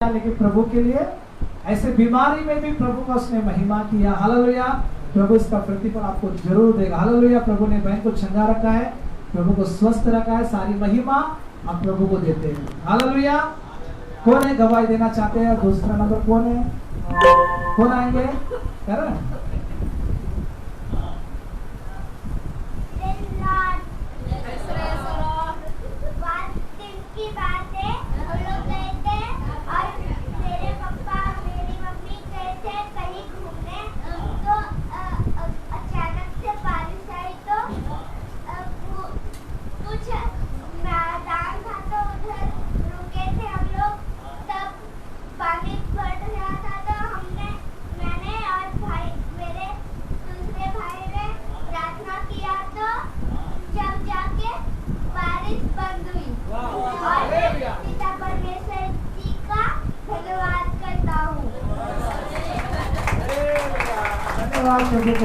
लेकिन प्रभु के लिए ऐसे बीमारी में भी प्रभु का उसने महिमा किया। हालेलुया। प्रभु इसका प्रतिफल आपको जरूर देगा। हालेलुया। प्रभु ने बहन को चंगा रखा है, प्रभु को स्वस्थ रखा है, सारी महिमा आप प्रभु को देते हैं। हालेलुया। कौन है गवाही देना चाहते हैं? दूसरा नंबर कौन है? कौन आएंगे?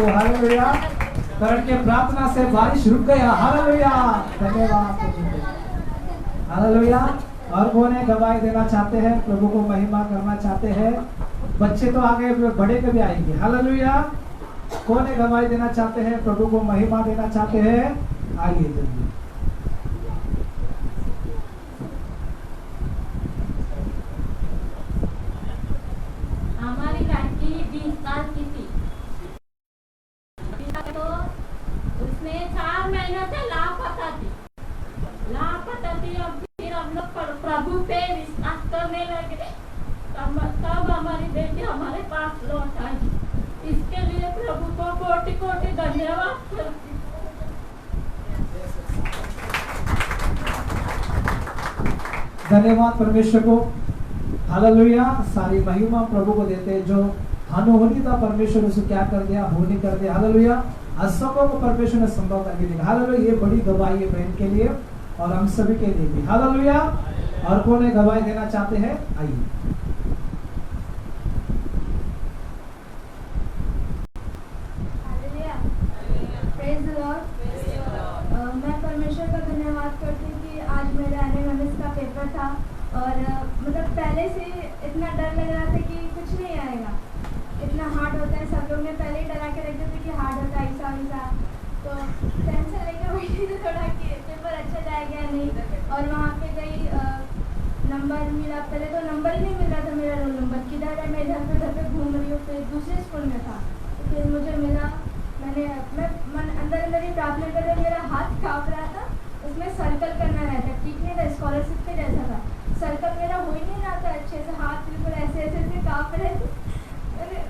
हालेलुया। करण के प्रार्थना से बारिश रुक गया। हालेलुया। धन्यवाद। हालेलुया। और कौन है गवाही देना चाहते हैं, प्रभु को महिमा करना चाहते हैं? बच्चे तो आगे, बड़े कभी आएंगे। हालेलुया। कौन है गवाही देना चाहते हैं, प्रभु को महिमा देना चाहते हैं? आइए जल्दी। हमारी लड़की 20 साल की थी, तो उसने 4 महीनों से लापता थी। अब फिर हम लोग प्रभु पे विश्वास करने लगे, तब हमारी बेटी हमारे पास लौट आई। इसके लिए प्रभु को कोटि कोटि धन्यवाद करती। धन्यवाद परमेश्वर को। हालेलुया। सारी महिमा प्रभु को देते हैं। जो अनहोनी था परमेश्वर ने उसे क्या कर दिया? होनी कर दिया। हालेलुया। असंभव को परमेश्वर ने संभव करके दिया। हालेलुया। ये बड़ी गवाही है बहन के लिए और हम सभी के लिए भी। हालेलुया। और कौन है गवाही देना चाहते हैं? आइए। हालेलुया। Praise the Lord. मैं परमेश्वर का धन्यवाद करती हूँ कि आज मेरा एनएमएमएस का पेपर था और मतलब पहले से इतना डर लग रहा था कि कुछ नहीं आएगा, इतना हार्ड होता है। सब लोग ने पहले ही डरा के रख दिया था कि हार्ड होता है ऐसा। तो टेंशन लेकर बैठी थी थोड़ा कि पेपर अच्छा जाएगा या नहीं। और वहाँ पे गई, नंबर मिला। पहले तो नंबर ही नहीं मिल रहा था, मेरा रोल नंबर किधर है। मैं इधर पे घूम रही हूँ। फिर दूसरे स्कूल में था, तो फिर मुझे मिला। मैं अंदर ही प्रार्थना कर रही, मेरा हाथ काँप रहा था। उसमें सर्कल करना रहता, ठीक नहीं था, स्कॉलरशिप के जैसा था। सर्कल मेरा हो ही नहीं रहा था अच्छे से, हाथ बिल्कुल ऐसे काँप रहे थे।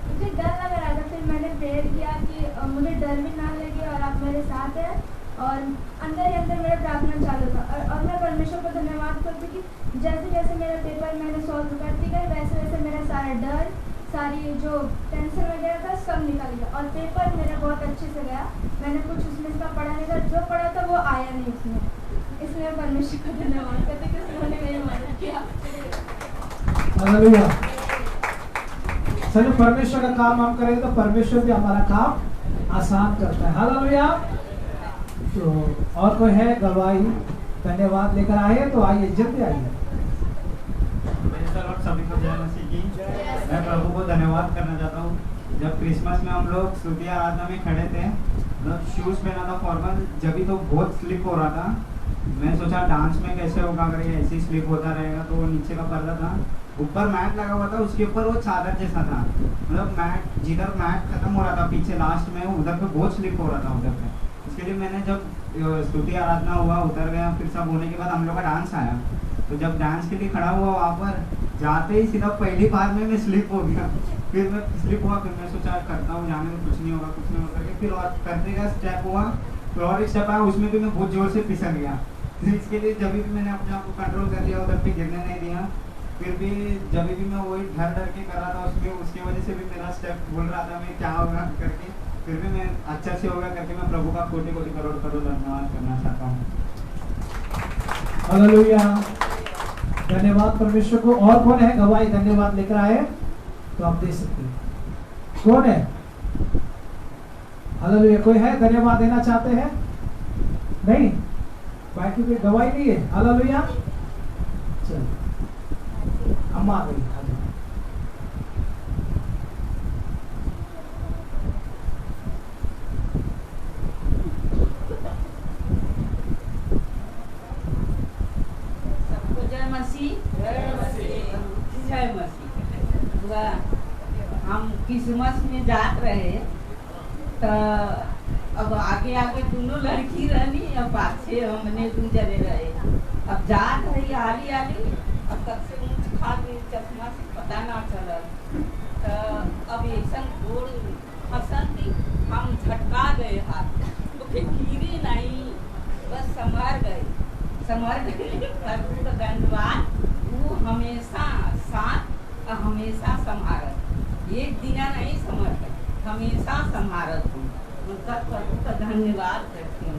मुझे डर लग रहा था। फिर मैंने प्रेयर किया कि मुझे डर भी ना लगे और आप मेरे साथ हैं। और अंदर ही अंदर मेरा प्रार्थना चालू था। और मैं परमेश्वर को धन्यवाद करती कि जैसे जैसे मेरा पेपर मैंने सॉल्व करती गई, वैसे वैसे मेरा सारा डर, सारी जो टेंशन वगैरह था सब निकल गया। और पेपर मेरा बहुत अच्छे से गया। मैंने कुछ उसमें इसका पढ़ा नहीं था, जो पढ़ा था वो आया नहीं उसमें। इसलिए परमेश्वर को धन्यवाद करते कि उन्होंने मेरी मदद किया। हालेलुया। चलो परमेश्वर का काम हम करेंगे तो परमेश्वर भी हमारा काम आसान करता है। हालेलुया। तो और कोई है गवाही धन्यवाद लेकर आए तो आइए, जल्दी आइए। सभी को जय मसीह की। मैं प्रभु को धन्यवाद करना चाहता हूँ। जब क्रिसमस में हम लोग स्तुति आराधना में खड़े थे, मतलब शूज पहना था फॉर्मल, जब भी तो बहुत स्लिप हो रहा था। मैं सोचा डांस में कैसे होगा, अगर ये ऐसे स्लिप होता रहेगा। तो नीचे का पर्दा था, ऊपर मैट लगा हुआ था, उसके ऊपर वो चादर जैसा था। मतलब मैट, जिधर मैट खत्म हो रहा था पीछे लास्ट में, उधर पे बहुत स्लिप हो रहा था उधर पे। इसके लिए मैंने जब स्तुति आराधना हुआ, उतर गया, फिर सब होने के बाद हम लोग का डांस आया। तो जब डांस के लिए खड़ा हुआ वहाँ पर, जाते ही सीधा पहली बार में मैं स्लिप हो गया। फिर मैं स्लिप हुआ, फिर मैं सोचा करता हूँ, जाने में कुछ नहीं होगा करके फिर और करने का स्टेप हुआ। फिर और एक स्टेप आया, उसमें भी मैं बहुत जोर से फिसल गया। फिर इसके लिए जब भी मैंने अपने आप को कंट्रोल कर लिया, उधर पे गिरने नहीं दिया। फिर भी जब भी मैं वही डर के कर रहा था उसमें, उसकी वजह से भी मेरा स्टेप भूल रहा था मैं क्या होगा करके। फिर भी मैं अच्छा से होगा करके मैं प्रभु का कोटि कोटि करोड़ करोड़ धन्यवाद करना चाहता हूँ। हालेलुया। धन्यवाद परमेश्वर को। और कौन है गवाही धन्यवाद लेकर आए तो आप दे सकते हैं। कौन है? हालेलुया। कोई है धन्यवाद देना चाहते हैं? नहीं, बाकी कोई गवाही नहीं है। हालेलुया। चलो अम्मा आ गई, आ जाओ। सबको जय मसीह। जय मसीह। हम क्रिसमस में जात रहे तो अब आगे आगे दोनों लड़की रहनी, अब पाछे हमने दू जने रहे। अब जात रही आली आली, अब तब से ऊँच खा गई, चश्मा से पता ना चलल। तो अब ऐसा गोड़ फंसन थी, हम झटका गए हाथ, तो फिर गिरी नहीं, बस संभर गए। प्रभु का धन्यवाद, वो हमेशा साथ और हमेशा संभारत, एक दिना नहीं संभरत, हमेशा संभारत हूँ। उनका प्रभु का धन्यवाद करती हूँ।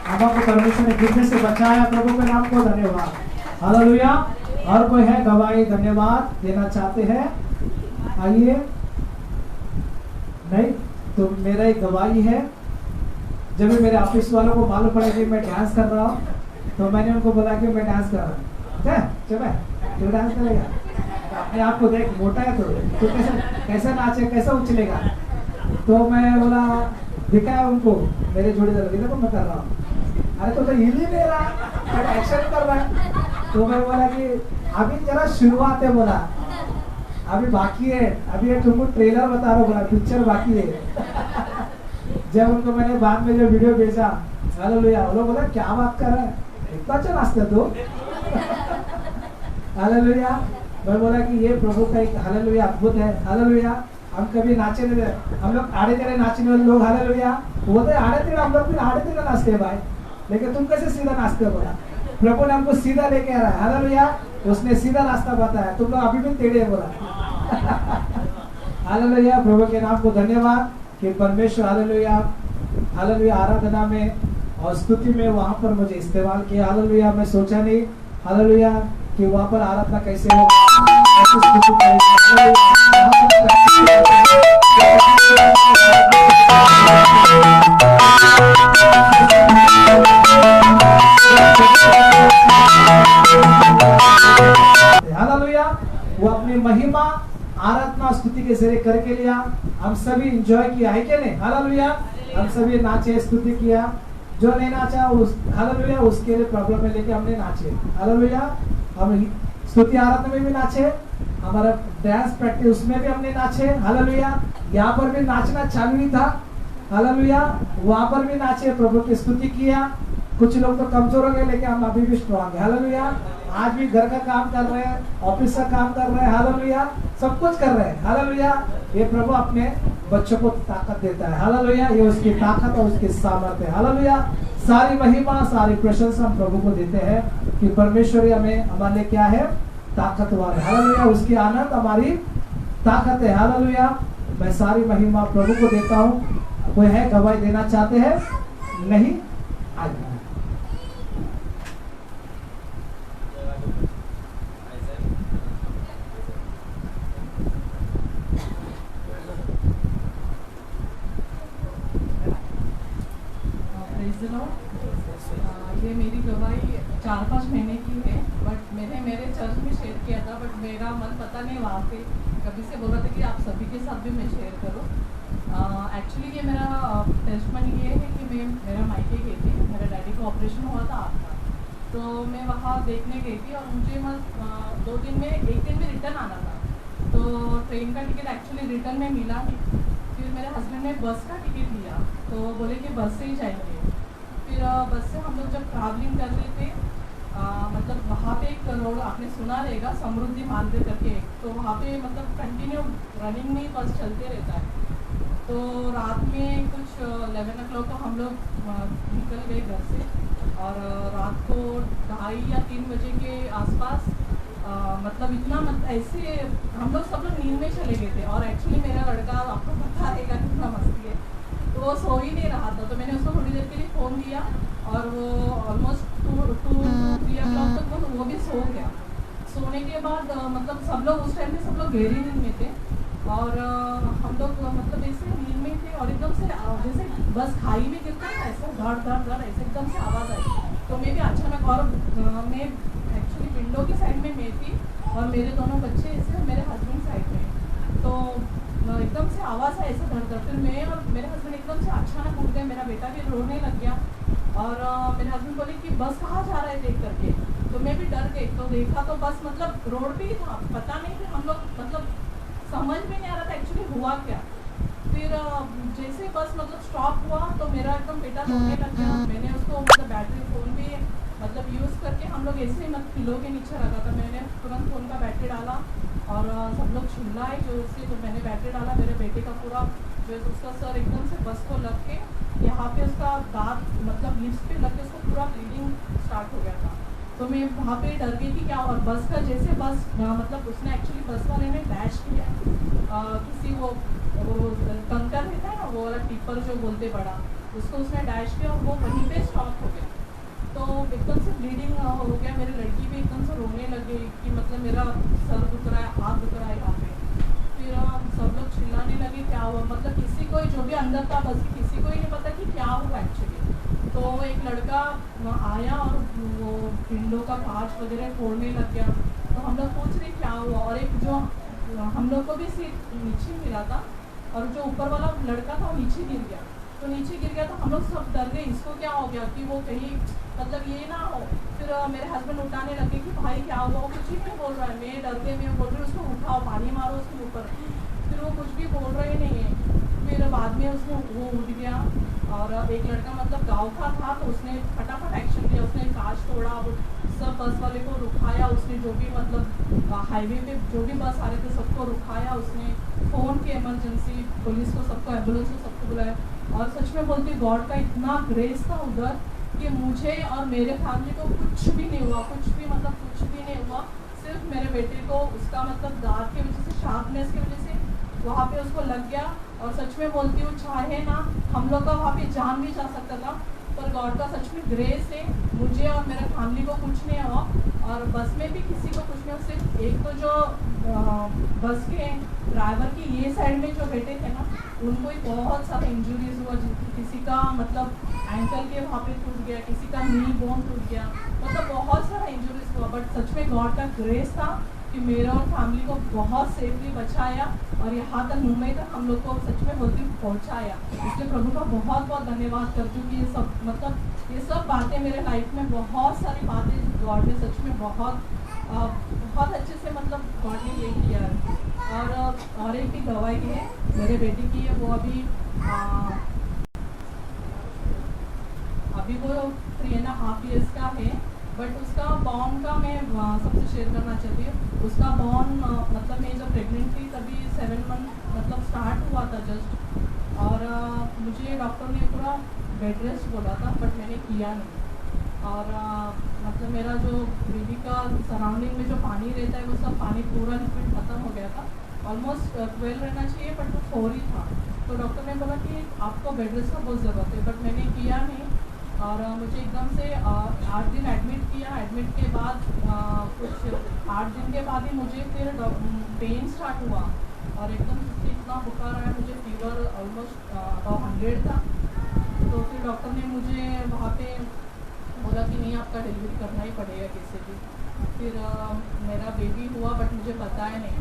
अम्मा को परमेश्वर ने गिरने से बचाया, प्रभु के नाम को धन्यवाद। हालेलुया। और कोई है गवाही धन्यवाद देना चाहते हैं? आइए। नहीं तो मेरा एक गवाही है। जब भी मेरे ऑफिस वालों को मालूम पड़ा कि मैं डांस कर रहा हूँ, तो मैंने उनको बोला कि मैं डांस कर रहा हूँ। चल डांस करेगा, अपने आप को देख, मोटा है तो कैसा नाचे, कैसा उछलेगा। तो मैं बोला, दिखाया उनको मेरे जोड़ीदार, देखो मैं कर रहा हूँ। अरे तो हिल ही नहीं रहा, एक्शन कर रहा है। तो मैं बोला कि अभी जरा शुरुआत है, बोला अभी बाकी है, अभी ये तुमको ट्रेलर बता रहा हूँ, बोला पिक्चर बाकी है। जब उनको मैंने बाद में जो वीडियो भेजा, हालेलुया, वो लोग बोला क्या बात कर रहा है, इतना अच्छा नाचता तो। हालेलुया। मैं बोला कि ये प्रभु का एक हालेलुया अद्भुत है। हालेलुया। हम कभी नाचे नहीं, हम लोग आड़े तेरे नाचने वाले लोग, हालेलुया, वो तो आड़े तेरे, हम लोग भी आड़े तेरे नाचते हैं भाई, लेकिन तुम कैसे सीधा नाचते हो? बोला प्रभु ने हमको सीधा लेके आ रहा है। हालेलुया। उसने सीधा रास्ता बताया, तुम लोग अभी भी टेढ़े है, बोला। हालेलुया। प्रभु के नाम को धन्यवाद कि परमेश्वर हालेलुया हालेलुया आराधना में और स्तुति में वहां पर मुझे इस्तेमाल किया। हालेलुया। मैं सोचा नहीं हालेलुया कि वहां पर आराधना कैसे हो, कैसे स्तुति करेंगे। हालेलुया। वो अपनी महिमा आराधना स्तुति के जरिए करके लिया, हम सभी एंजॉय किया है क्या नहीं? हालेलुया। हम सभी नाचे, स्तुति किया। जो नहीं नाचा उस हालेलुया उसके लिए प्रॉब्लम है, लेके हमने नाचे। हालेलुया। हम स्तुति आराधना में भी नाचे, हमारा डांस प्रैक्टिस उसमें भी हमने नाचे। हालेलुया। यहाँ पर भी नाचना चालू ही था। हालेलुया। वहां पर भी नाचे, प्रभु की स्तुति किया। कुछ लोग तो कमजोर हो गए, लेकिन हम अभी भी स्ट्रॉन्ग है। हालेलुया। आज भी घर का काम कर रहे हैं, ऑफिस का काम कर रहे हैं। हालेलुया। सब कुछ कर रहे हैं। हालेलुया। ये प्रभु अपने बच्चों को ताकत देता है। हालेलुया। ये उसकी ताकत और उसकी सामर्थ्य है। हालेलुया। सारी महिमा, सारी प्रशंसा हम प्रभु को देते हैं कि परमेश्वर हमें हमारे लिए क्या है? ताकतवर है। हालेलुया। उसकी आनंद हमारी ताकत है। हालेलुया। मैं सारी महिमा प्रभु को देता हूँ। कोई है गवाही देना चाहते हैं? नहीं? आज ये मेरी गवाही 4-5 महीने की है, बट मैंने मेरे चर्च में शेयर किया था, बट मेरा मन पता नहीं वहाँ पे कभी से बोला था कि आप सभी के साथ भी मैं शेयर करूँ। एक्चुअली ये मेरा टेस्टमनी ये है कि मैं मेरा मायके गई थी, मेरे डैडी को ऑपरेशन हुआ था आपका, तो मैं वहाँ देखने गई थी और मुझे 2 दिन में 1 दिन में रिटर्न आना था, तो ट्रेन का टिकट एक्चुअली रिटर्न में मिला नहीं। फिर मेरे हस्बैंड ने बस का टिकट लिया, तो बोले कि बस से ही जाएंगे। फिर बस से हम लोग जब ट्रैवलिंग कर रहे थे, मतलब वहाँ पे एक रोड आपने सुना रहेगा, समृद्धि मार्ग करके, तो वहाँ पे मतलब कंटिन्यू रनिंग में बस चलते रहता है। तो रात में कुछ 11 o'clock को हम लोग निकल गए घर से, और रात को 2:30 या 3 बजे के आसपास मतलब इतना ऐसे हम लोग सब लोग नींद में चले गए थे। और एक्चुअली मेरा लड़का, आपको पता रहेगा कितना मस्ती है, तो वो सो ही नहीं रहा था, तो मैंने उसको थोड़ी देर के लिए फ़ोन दिया और वो ऑलमोस्ट 2-3 o'clock तक वो भी सो गया। सोने के बाद मतलब सब लोग उस टाइम पे सब लोग गहरी नींद में थे, और हम लोग मतलब ऐसे नींद में थे, और एकदम से जैसे बस खाई में गिरता है ऐसा धड़ धड़ धड़ ऐसे एकदम से आवाज़ आई। तो मैं भी अचानक, और मैं एक्चुअली सिर्फ विंडो की साइड में मैं थी और मेरे दोनों बच्चे ऐसे मेरे हस्बैंड साइड में। तो एकदम से आवाज़ आई ऐसे धड़ धड़, फिर मैं और मेरे हस्बैंड एकदम से अचानक उठ गए, मेरा बेटा भी रोने लग गया और मेरे हस्बैंड बोले कि बस कहाँ जा रहा है देख करके। तो मैं भी डर गई, तो देखा तो बस मतलब रोड पे ही था, पता नहीं फिर हम लोग मतलब समझ में नहीं आ रहा था एक्चुअली हुआ क्या। फिर जैसे बस मतलब स्टॉप हुआ तो मेरा एकदम बेटा रोने लग गया। मैंने उसको मतलब बैटरी फ़ोन भी मतलब यूज़ करके हम लोग ऐसे ही मतलब पिलो के नीचे रखा था, मैंने तुरंत फ़ोन का बैटरी डाला और सब लोग चिल्लाए जो उससे, तो मैंने बैटरी डाला, मेरे बेटे का पूरा जो उसका सर एकदम से बस को लग के यहाँ पे उसका दांत मतलब लिप्स पे लग के उसको पूरा ब्लीडिंग स्टार्ट हो गया था। तो मैं वहाँ पे डर गई थी क्या, और बस का जैसे बस मतलब उसने एक्चुअली बस वाले ने डैश किया किसी वो कंकर रहता है ना वो वाला टिपर जो बोलते बड़ा, उसको उसने डैश किया और वो वहीं पे स्टॉप हो गया। तो एकदम से ब्लीडिंग हो गया, मेरी लड़की भी एकदम से रोने लग गई कि मतलब मेरा सर दुख रहा है, हाथ दुख रहा है यहाँ पे। फिर सब लोग चिल्लाने लगे क्या हुआ, मतलब किसी को जो भी अंदर था बस किसी को ही नहीं पता कि क्या हुआ एक्चुअली। तो एक लड़का आया और वो विंडो का कांच वगैरह फोड़ने लग गया। तो हम लोग पूछ रहे क्या हुआ, और एक जो हम लोग को भी सीट नीचे मिला था और जो ऊपर वाला लड़का था वो नीचे गिर गया। तो नीचे गिर गया तो हम लोग सब डर गए, इसको क्या हो गया कि वो कहीं मतलब ये ना हो। फिर मेरे हस्बैंड उठाने लगे कि भाई क्या हुआ, वो कुछ ही नहीं बोल रहा है। मैं डर गई, मैं बोल रही हूँ उसको उठाओ, पानी मारो उसके ऊपर, फिर वो कुछ भी बोल रहे नहीं है। फिर बाद में उसने वो उठ गया और एक लड़का मतलब गाँव का था तो उसने फटाफट एक्शन लिया, उसने कांच तोड़ा, सब बस वाले को रुकाया उसने, जो भी मतलब हाईवे पे जो भी बस आ रहे थे सबको रुकाया उसने, फ़ोन की इमरजेंसी पुलिस को सबको एम्बुलेंस को सबको बुलाया। और सच में बोलती गॉड का इतना ग्रेस था उधर कि मुझे और मेरे फैमिली को कुछ भी नहीं हुआ, कुछ भी मतलब कुछ भी नहीं हुआ। सिर्फ मेरे बेटे को उसका मतलब दांत की वजह से, शार्पनेस की वजह से वहाँ पे उसको लग गया। और सच में बोलती हूँ चाहे ना हम लोग का वहाँ पे जान भी जा सकता था, पर गॉड का सच में ग्रेस है, मुझे और मेरे फैमिली को कुछ नहीं हुआ। और बस में भी किसी को कुछ नहीं हुआ, सिर्फ एक तो जो बस के ड्राइवर की ये साइड में जो बैठे थे ना उनको ही बहुत सारा इंजरीज हुआ, किसी का मतलब एंकल के वहाँ पे टूट गया, किसी का नी बोन टूट गया, मतलब बहुत सारा इंजरीज हुआ। बट सच में गॉड का ग्रेस था कि मेरा और फैमिली को बहुत सेफली बचाया और यहाँ तक मुंबई तक हम लोग को सच में बोलती पहुँचाया। इसलिए प्रभु का बहुत बहुत धन्यवाद करती हूँ कि ये सब मतलब ये सब बातें मेरे लाइफ में, बहुत सारी बातें गॉड ने सच में बहुत अच्छे से मतलब गॉड ने ये किया है। और एक भी गवाही है मेरे बेटे की है, वो अभी वो 3.5 years का है, बट उसका बॉर्न का मैं सबसे शेयर करना चाहती हूँ। उसका बॉर्न मतलब मैं जब प्रेग्नेंट थी तभी 7 month मतलब स्टार्ट हुआ था जस्ट, और मुझे डॉक्टर ने पूरा बेड रेस्ट बोला था बट मैंने किया नहीं। और मतलब मेरा जो बेबी का सराउंडिंग में जो पानी रहता है वो सब पानी पूरा लिक्विड ख़त्म हो गया था, ऑलमोस्ट 12 रहना चाहिए बट वो 4 ही था। तो डॉक्टर ने बोला कि आपको बेड रेस्ट का बहुत ज़रूरत है, बट मैंने किया नहीं। और मुझे एकदम से 8 दिन एडमिट किया। एडमिट के बाद कुछ 8 दिन के बाद ही मुझे फिर पेन स्टार्ट हुआ और एकदम से इतना बुखार आया, मुझे फीवर ऑलमोस्ट 100 था। तो फिर डॉक्टर ने मुझे वहाँ पे बोला कि नहीं आपका डिलीवरी करना ही पड़ेगा कैसे भी। फिर मेरा बेबी हुआ बट मुझे बताया नहीं,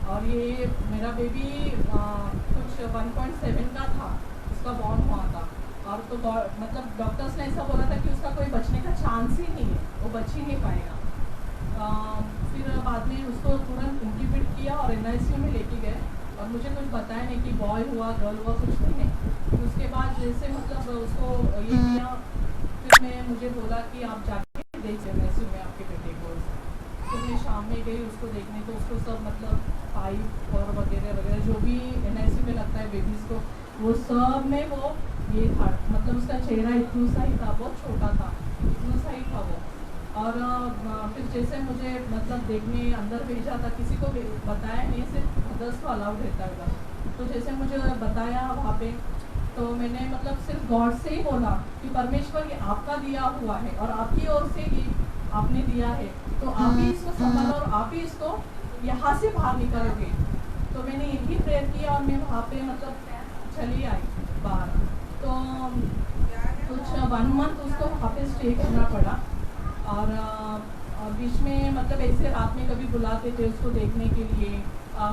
और ये मेरा बेबी कुछ 1.7 का था, उसका बॉर्न हुआ था। और तो मतलब डॉक्टर्स ने ऐसा बोला था कि उसका कोई बचने का चांस ही नहीं है, वो बच ही नहीं पाएगा। फिर बाद में उसको तुरंत इंक्यूबेट किया और NICU में लेके गए, और मुझे कुछ बताया नहीं कि बॉय हुआ गर्ल हुआ, कुछ भी नहीं। फिर उसके बाद जैसे मतलब उसको ये किया, फिर मैं मुझे बोला कि आप जाके देखिए NICU में आपके बेटे को। फिर मैं शाम में गई उसको देखने, तो उसको सब मतलब पाइप और वगैरह वगैरह जो भी NICU में लगता है बेबीज़ को, वो सब में वो ये था, मतलब उसका चेहरा इतना सा ही था, बहुत छोटा था, इतना सा ही था वो। और फिर जैसे मुझे मतलब देखने अंदर भेजा था, किसी को बताया नहीं, सिर्फ अदर्स को अलाउड रहता है। तो जैसे मुझे बताया वहाँ पे, तो मैंने मतलब सिर्फ गॉड से ही बोला कि परमेश्वर ये आपका दिया हुआ है और आपकी ओर से ये आपने दिया है, तो आप ही इसको संभालो और आप ही इसको यहाँ से बाहर निकालोगे। तो मैंने यही प्रेयर किया और मैं वहाँ पे मतलब चली आई बाहर। तो कुछ 1 month उसको वहाँ पे स्टे करना पड़ा। बीच में मतलब ऐसे रात में कभी बुलाते थे उसको देखने के लिए,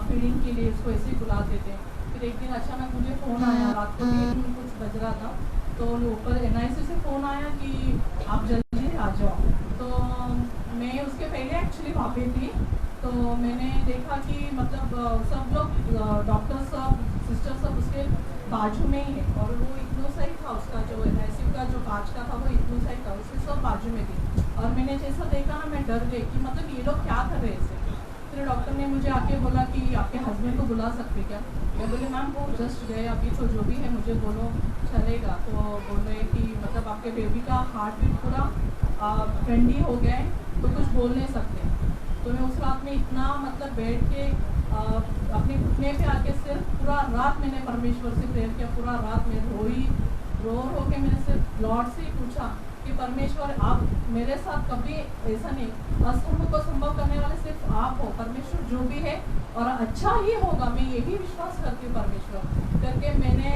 फीडिंग के लिए उसको ऐसे ही बुलाते थे। फिर एक दिन अचानक मुझे फ़ोन आया, रात को 3 कुछ बज रहा था, तो ऊपर NIC से फ़ोन आया कि आप जल्दी आ जाओ। तो मैं उसके पहले एक्चुअली वहाँ पे थी, तो मैंने देखा कि मतलब सब लोग डॉक्टर सब, सिस्टर सब उसके बाजू में ही है, और वो इतना सही था, उसका जो NIC का जो कांच का था वो इतना सही था, उसके सब बाजू में थी। और मैंने जैसा देखा ना, मैं डर गई कि मतलब ये लोग क्या कर रहे हैं ऐसे। फिर डॉक्टर ने मुझे आके बोला कि आपके हस्बैंड को बुला सकते क्या। मैं बोली मैम वो जस्ट गए अभी, तो जो भी है मुझे बोलो चलेगा। तो बोल रहे कि मतलब आपके बेबी का हार्ट बीट पूरा फ्रेंडली हो गया है, तो कुछ बोल नहीं सकते। तो मैं उस रात में इतना मतलब बैठ के अपने घुटने पे आके सिर्फ पूरा रात मैंने परमेश्वर से प्रेयर किया। पूरा रात में रो के मैंने सिर्फ लॉर्ड से ही पूछा कि परमेश्वर आप मेरे साथ कभी ऐसा नहीं, असंभव को संभव करने वाले सिर्फ आप हो परमेश्वर, जो भी है और अच्छा ही होगा, मैं यही विश्वास करती हूँ परमेश्वर करके। मैंने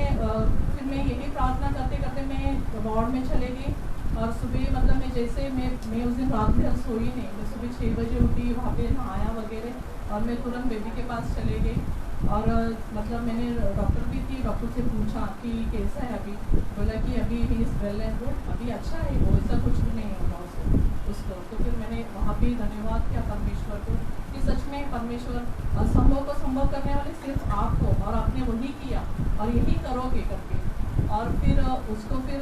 फिर मैं यही प्रार्थना करते करते मैं वार्ड में चले गई। और सुबह मतलब मैं उस दिन रात भर सोई नहीं, मैं सुबह 6 बजे उठी, वहाँ पे नहाया वगैरह, और मैं तुरंत बेबी के पास चले गई। और मतलब मैंने डॉक्टर भी थी, डॉक्टर से पूछा कि कैसा है अभी, बोला कि अभी he is well and good, अभी अच्छा है, वो ऐसा कुछ भी नहीं होगा उसको। तो फिर मैंने वहाँ पे धन्यवाद किया परमेश्वर को कि सच में परमेश्वर असंभव को संभव करने वाले सिर्फ आप हो, और आपने वही किया और यही करोगे करके। और फिर उसको फिर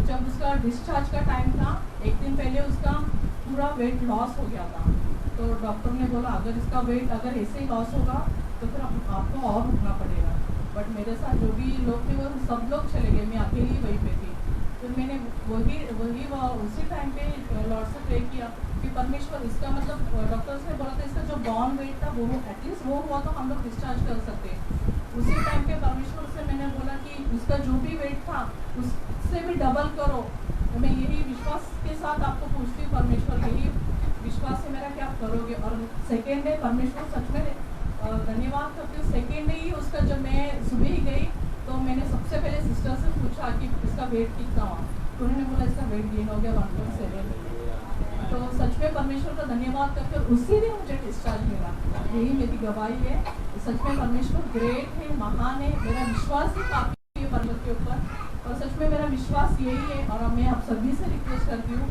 जब उसका डिस्चार्ज का टाइम था, एक दिन पहले उसका पूरा वेट लॉस हो गया था। तो डॉक्टर ने बोला अगर इसका वेट अगर ऐसे ही लॉस होगा तो फिर आपको और रुकना पड़ेगा। बट मेरे साथ जो भी लोग थे वो सब लोग चले गए, मैं अकेली वहीं पे थी। फिर मैंने वही उसी टाइम पे लॉर्ड से प्रे किया कि परमेश्वर इसका मतलब डॉक्टर्स ने बोला था इसका जो बॉर्न वेट था वो एटलीस्ट वो हुआ तो हम लोग डिस्चार्ज कर सकते। उसी टाइम पे परमेश्वर से मैंने बोला कि उसका जो भी वेट था उससे भी डबल करो। तो मैं यही विश्वास के साथ आपको पूछती हूँ परमेश्वर, यही विश्वास है मेरा कि आप करोगे। और सेकेंड डे परमेश्वर सच में धन्यवाद करती हूँ। सेकेंड डे ही उसका जब मैं सुबह ही गई तो मैंने सबसे पहले सिस्टर से पूछा कि इसका वेट कितना हुआ, तो उन्होंने बोला इसका वेट गेन हो गया 1.7। तो सच में परमेश्वर का धन्यवाद करके उसी दिन मुझे डिस्चार्ज मिला। यही मेरी गवाही है, सच में परमेश्वर ग्रेट है, महान है, मेरा विश्वास ही काफ़ी है परमेश्वर के ऊपर। और सच में मेरा विश्वास यही है, और मैं आप सभी से रिक्वेस्ट करती हूँ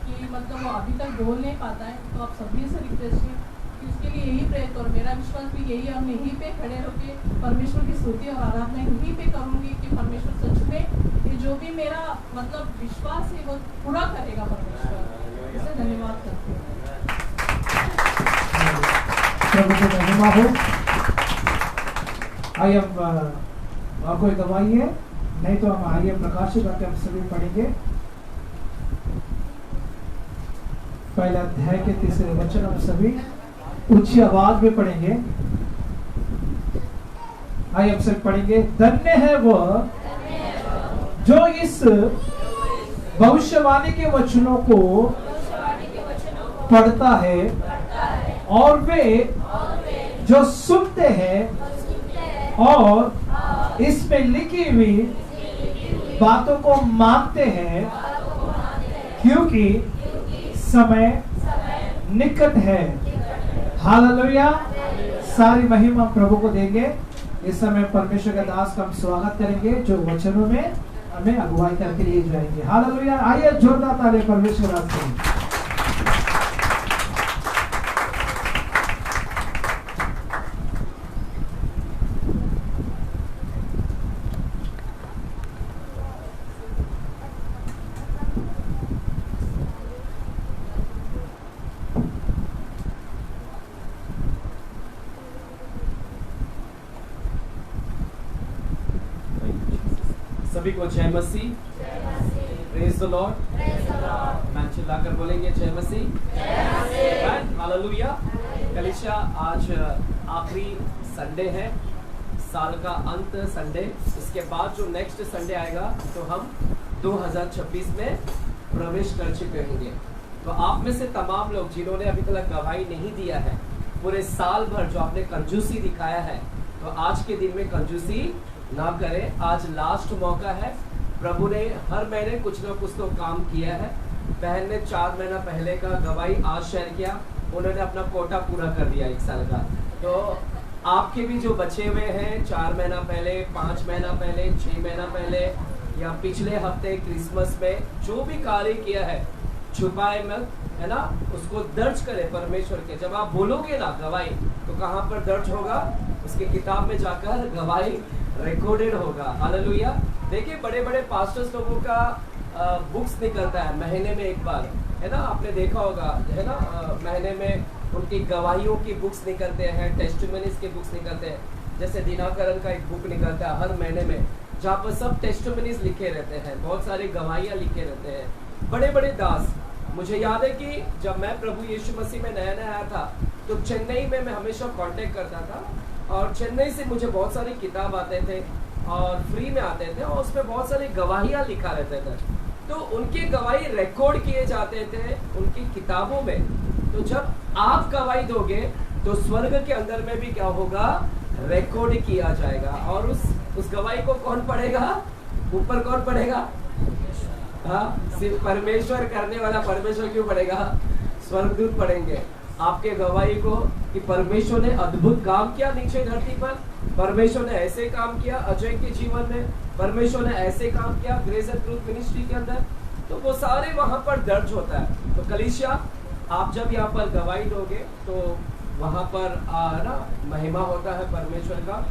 कि मतलब वो अभी तक बोल नहीं पाता है, तो आप सभी से रिक्वेस्ट है कि उसके लिए यही प्रेयर करो। मेरा विश्वास भी यही है, और मैं यहीं पे खड़े होकर परमेश्वर की स्तुति और आराधना यहीं पे करूँगी कि परमेश्वर सच में ये जो भी मेरा मतलब विश्वास है वो पूरा करेगा परमेश्वर। इसे धन्यवाद करती हूँ। प्रभु को धन्यवाद हो। आइए अब और कोई गवाही है? नहीं तो हम आइए प्रकाशित करके हम सभी पढ़ेंगे पहले अध्याय के 3 वचन। हम सभी ऊंची आवाज में पढ़ेंगे। आइए हम सब पढ़ेंगे। धन्य है वह जो इस भविष्यवाणी के वचनों को पढ़ता है और वे जो सुनते हैं और इसमें लिखी हुई बातों को मानते हैं, क्योंकि समय निकट है। हालेलुया। सारी महिमा प्रभु को देंगे। इस समय परमेश्वर के दास का हम स्वागत करेंगे जो वचनों में हमें अगुवाई करके लिए जाएंगे। हालेलुया। आइए जोरदार ताली परमेश्वर दास को। सभी को जय मसीह। Praise the Lord. मैं चिल्लाकर बोलेंगे जय मसीह। हालेलुया। कलीसिया, आज आखिरी संडे है, साल का अंत संडे। इसके बाद जो नेक्स्ट संडे आएगा तो हम 2026 में प्रवेश कर चुके होंगे। तो आप में से तमाम लोग जिन्होंने अभी तक गवाही नहीं दिया है, पूरे साल भर जो आपने कंजूसी दिखाया है, तो आज के दिन में कंजूसी ना करें। आज लास्ट मौका है। प्रभु ने हर महीने कुछ ना कुछ तो काम किया है, बहन ने 4 महीना पहले का गवाही आज शेयर किया, उन्होंने अपना कोटा पूरा कर दिया 1 साल का। तो आपके भी जो बचे हुए हैं 4 महीना पहले, 5 महीना पहले, 6 महीना पहले या पिछले हफ्ते क्रिसमस में जो भी कार्य किया है, छुपाए मत, है ना, उसको दर्ज करें परमेश्वर के। जब आप बोलोगे ना गवाही, तो कहाँ पर दर्ज होगा? उसके किताब में जाकर गवाही रिकॉर्डेड होगा। हालेलुया। देखिए बड़े बड़े पास्टर्स लोगों का बुक्स निकलता है महीने में एक बार, है ना, आपने देखा होगा, है ना, महीने में उनकी गवाहियों की बुक्स निकलते हैं, टेस्टिमनीज के बुक्स निकलते हैं। जैसे दिनाकरण का एक बुक निकलता है हर महीने में, जहाँ पर सब टेस्टिमनीज लिखे रहते हैं, बहुत सारी गवाहियाँ लिखे रहते हैं। बड़े बड़े दास, मुझे याद है कि जब मैं प्रभु यीशु मसीह में नया नया आया था, तो चेन्नई में मैं हमेशा कांटेक्ट करता था, और चेन्नई से मुझे बहुत सारी किताब आते थे और फ्री में आते थे, और उसमें बहुत सारी गवाहियाँ लिखा रहते थे। तो उनके गवाही रिकॉर्ड किए जाते थे उनकी किताबों में। तो जब आप गवाही दोगे तो स्वर्ग के अंदर में भी क्या होगा? रिकॉर्ड किया जाएगा। और उस गवाही को कौन पढ़ेगा? ऊपर कौन पढ़ेगा? हाँ, सिर्फ परमेश्वर करने वाला परमेश्वर क्यों पढ़ेगा? स्वर्गदूत पढ़ेंगे आपके गवाही को कि परमेश्वर ने अद्भुत काम किया नीचे धरती पर, परमेश्वर ने ऐसे काम किया अजय के जीवन में, परमेश्वर ने ऐसे काम किया ग्रेस एंड ट्रूथ मिनिस्ट्री के अंदर। तो वो सारे वहां पर दर्ज होता है। तो कलीसिया, आप जब यहाँ पर गवाही दोगे तो वहां पर ना महिमा होता है परमेश्वर का।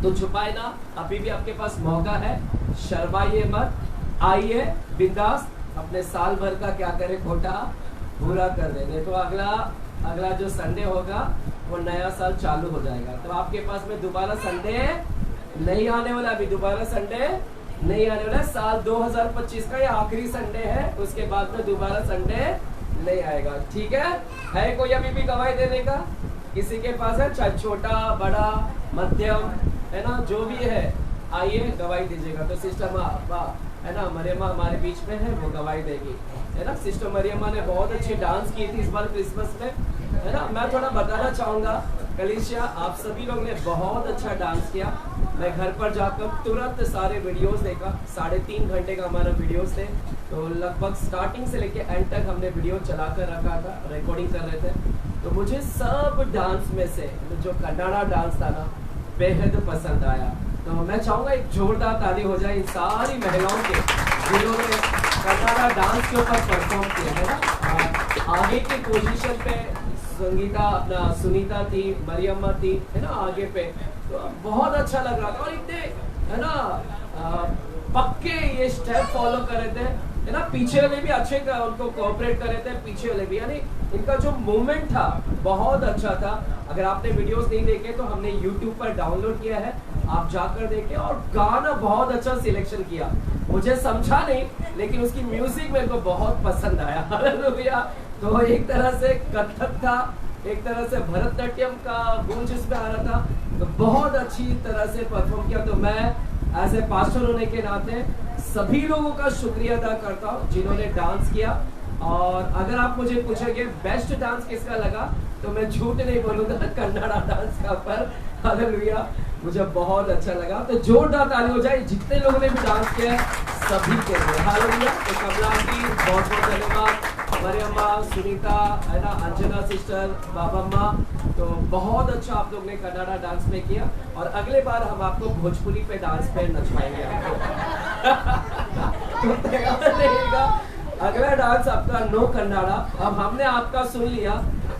तो छुपाए ना, अभी भी आपके पास मौका है, शर्माइए मत, आइए बिंदास, अपने साल भर का क्या करें कोटा पूरा कर देंगे। तो अगला जो संडे होगा वो नया साल चालू हो जाएगा। तो आपके पास में दोबारा संडे नहीं आने वाला, अभी दोबारा संडे नहीं आने वाला। साल 2025 का ये आखिरी संडे है, उसके बाद में दोबारा संडे नहीं आएगा। ठीक है कोई अभी भी गवाही देने का? किसी के पास है? चाहे छोटा बड़ा मध्यम, है ना, जो भी है, आइए गवाही दीजिएगा। तो सिस्टर है ना, मरियम्मा हमारे बीच में है, वो गवाही देगी, है ना। सिस्टर मरियम्मा ने बहुत अच्छी डांस की थी इस बार क्रिसमस में, है ना। मैं थोड़ा बताना चाहूँगा कलीसिया, आप सभी लोग ने बहुत अच्छा डांस किया। मैं घर पर जाकर तुरंत सारे वीडियोस देखा, 3.5 घंटे का हमारा वीडियोस थे। तो लगभग स्टार्टिंग से लेके एंड तक हमने वीडियो चला कर रखा था, रिकॉर्डिंग कर रहे थे। तो मुझे सब डांस में से जो कन्नाडा डांस था ना, बेहद पसंद आया। तो मैं चाहूँगा एक जोरदार ताली हो जाए इन सारी महिलाओं के जिन्होंने कन्नाडा डांस के ऊपर परफॉर्म किया, है ना। आगे की पोजीशन पे सुनीता थी, मरियम्मा थी, है ना, आगे पे। तो बहुत अच्छा लग रहा था, और इतने, है ना, पक्के ये स्टेप फॉलो कर रहे थे, है ना। पीछे वाले भी अच्छे उनको कोऑपरेट कर रहे थे, पीछे वाले भी, यानी इनका जो मूवमेंट था बहुत अच्छा था। अगर आपने वीडियोस नहीं देखे तो हमने YouTube पर डाउनलोड किया है, आप जाकर देखें। और गाना बहुत अच्छा सिलेक्शन किया, मुझे समझा नहीं, लेकिन उसकी म्यूजिक मेरे को बहुत पसंद आया। हालेलुया। तो एक तरह से कथक था, एक तरह से भरतनाट्यम का गूंज इसमें आ रहा था, तो बहुत अच्छी तरह से परफॉर्म किया। तो मैं एज ए पास्टर होने के नाते सभी लोगों का शुक्रिया अदा करता हूँ जिन्होंने डांस किया। और अगर आप मुझे पूछेंगे बेस्ट डांस किसका लगा, तो मैं झूठ नहीं बोलूँगा, कन्नाडा डांस का। पर हालेलुया, मुझे बहुत अच्छा लगा। तो जोरदार ताली हो जाए जितने लोगों ने भी डांस किया है सभी के लिए। हालेलुया। तो कमला की बहुत बहुत धन्यवाद, मरियम्मा, सुनीता, है ना, अंजना सिस्टर, बाबम्मा। तो बहुत अच्छा आप लोग ने कन्नाडा डांस में किया, और अगले बार हम आपको भोजपुरी पे डांस पे नचवाएंगे तो तैयार रहेगा। अगला डांस आपका नो कन्नाडा। अब हमने आपका सुन लिया,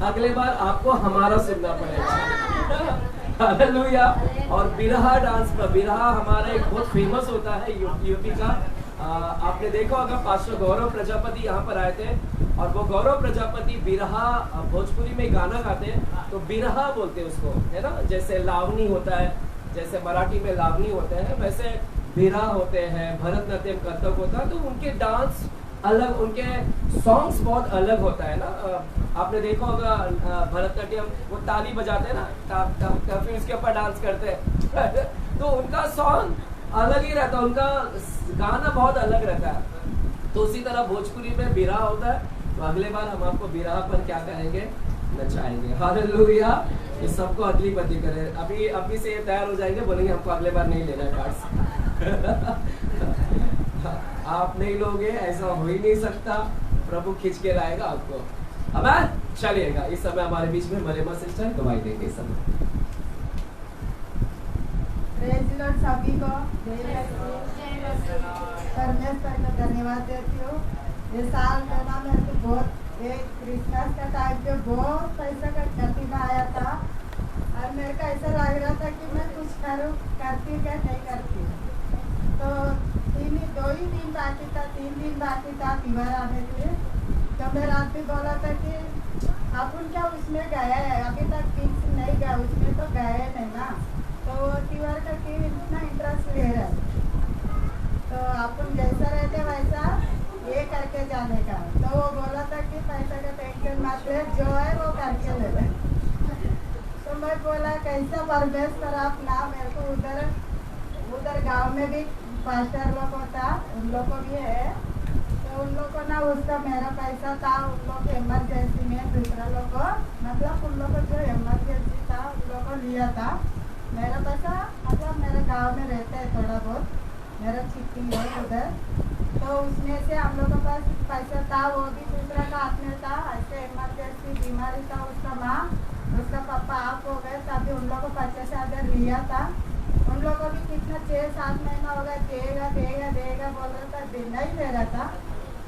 अगले बार आपको हमारा सुनना पड़ेगा। हालेलुया। और बिरहा डांस पर, बिरहा हमारा एक बहुत फेमस होता है यूपी का। आपने देखा होगा पास्टर गौरव प्रजापति यहाँ पर आए थे, और वो गौरव प्रजापति बिरहा भोजपुरी में गाना गाते हैं, तो बिरहा बोलते हैं उसको, है ना। जैसे लावनी होता है, जैसे मराठी में लावनी होते हैं, वैसे बिरहा होते हैं, भरतनाट्यम कथक होता है। तो उनके डांस अलग, उनके सॉन्ग्स बहुत अलग होता है ना। आपने देखा होगा भरतनाट्यम, वो ताली बजाते हैं ना, टाप टाप टाप, फिर उसके ऊपर डांस करते हैं तो उनका सॉन्ग अलग ही रहता है, उनका गाना बहुत अलग रहता है। तो उसी तरह भोजपुरी में बिरहा होता है। तो अगले बार हम आपको बिरहा पर क्या करेंगे, नचाएंगे। हालेलुया। ये सबको अगली बदी करें, अभी से ये तैयार हो जाएंगे, बोलेंगे हमको अगले बार नहीं लेना है कार्ड्स आप नहीं लोगे, ऐसा हो ही नहीं सकता। प्रभु खींच के लाएगा आपको। आमेन। चलिएगा, इस समय हमारे बीच में मरियमा सिस्टर गवाही देंगे इस समय। प्रेज़ द लॉर्ड सभी को परमेश्वर का धन्यवाद देती हूँ। ये साल में ना मेरे को बहुत एक क्रिसमस का टाइम पे बहुत पैसा का कठिन आया था और मेरे को ऐसा लग रहा था कि मैं कुछ करूँ, करती क्या नहीं करती। तो 2 ही दिन बाकी था, 3 दिन बाकी था त्योहार आने के लिए। तो मैं रात में बोला था कि अपन क्या उसमें गए हैं, अभी तक फिक्स नहीं गया, उसमें तो गए नहीं ना। तो त्योहार का क्यों इतना इंटरेस्ट ले रहा है, तो अपन जैसा रहते वैसा ये करके जाने का। तो वो बोला था कि पैसा का टेंशन मत ले, जो है वो करके ले ले। तो मैं बोला कैसा परमेश्वर आप ना, मेरे को उधर गांव में भी पास्टर लोग होता, उन लोग को भी है। तो उन लोग को ना उसका मेरा पैसा था, उन लोग इमरजेंसी में दूसरा लोग को मतलब उन लोग को जो इमरजेंसी था उन लोग को लिया था। मेरा पैसा मतलब मेरे गांव में रहता है थोड़ा बहुत, मेरा चिट्ठी है उधर। तो उसमें से हम लोग के पास पैसा था, वो भी दूसरा का हाथ में था। ऐसे इमरजेंसी बीमारी था उसका माँ, उसका पापा आप हो गए, तभी उन लोग को 50,000 लिया था। उन लोगों को भी कितना 6-7 महीना हो गया, देगा देगा देगा बोल रहा था, देना ही दे रहा था।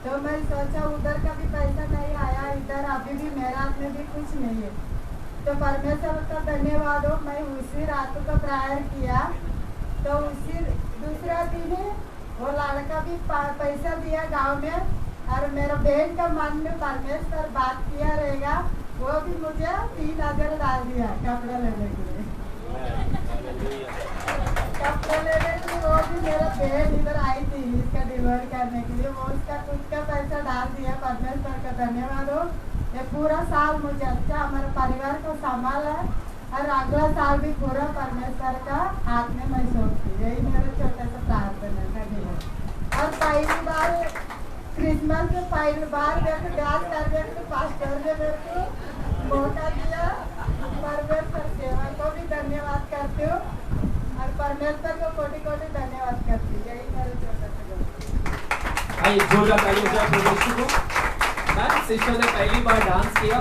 तो मैं सोचा उधर का भी पैसा नहीं आया, इधर अभी भी मेरे हाथ में भी कुछ नहीं है। तो परमेश्वर का धन्यवाद हो, मैं उसी रात को प्रायर किया। तो उसी दूसरा दिन वो लड़का भी पैसा दिया गांव में, और मेरा बहन का मन में परमेश्वर बात किया रहेगा, वो भी मुझे 3,000 डाल दिया कपड़ा लेने के लिए। कपड़ा लेने के लिए वो भी मेरा बहन इधर आई थी इसका डिलीवर करने के लिए, वो उसका खुद का पैसा डाल दिया। परमेश्वर का धन्यवाद हो। ये पूरा साल मुझे अच्छा हमारे परिवार को संभाला है, और अगला साल भी पूरा परमेश्वर का हाथ में मैं सौंपती। यही मेरा छोटा सा प्रार्थना है। धन्यवाद। और पहली बार क्रिसमस में पहली बार मेरे को डांस करने के पास्टर ने मेरे को मौका दिया। परमेश्वर सेवा को भी धन्यवाद करती हूँ, और परमेश्वर को कोटि-कोटि धन्यवाद करती हूँ। यही मेरा छोटा सा। आइए जोरदार ताली हो जाए प्रभु को। मैम सिस्टर ने पहली बार डांस किया,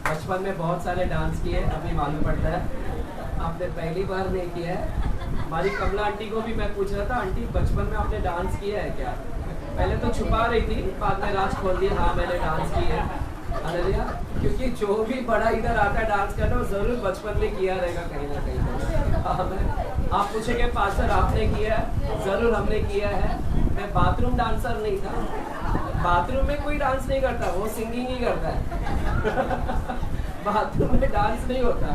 बचपन में बहुत सारे डांस किए, अभी मालूम पड़ता है आपने पहली बार नहीं किया है। हमारी कमला आंटी को भी मैं पूछ रहा था, आंटी बचपन में आपने डांस किया है क्या? पहले तो छुपा रही थी, बाद में राज खोल दिया, हाँ मैंने डांस किया है। हालेलुया। क्योंकि जो भी बड़ा इधर आता है डांस करना, वो जरूर बचपन में किया रहेगा कहीं ना कहीं। आप पूछेंगे पास्टर आपने किया है? जरूर हमने किया है। मैं बाथरूम डांसर नहीं था, बाथरूम में कोई डांस नहीं करता, वो सिंगिंग ही करता है। बाथरूम में डांस नहीं होता,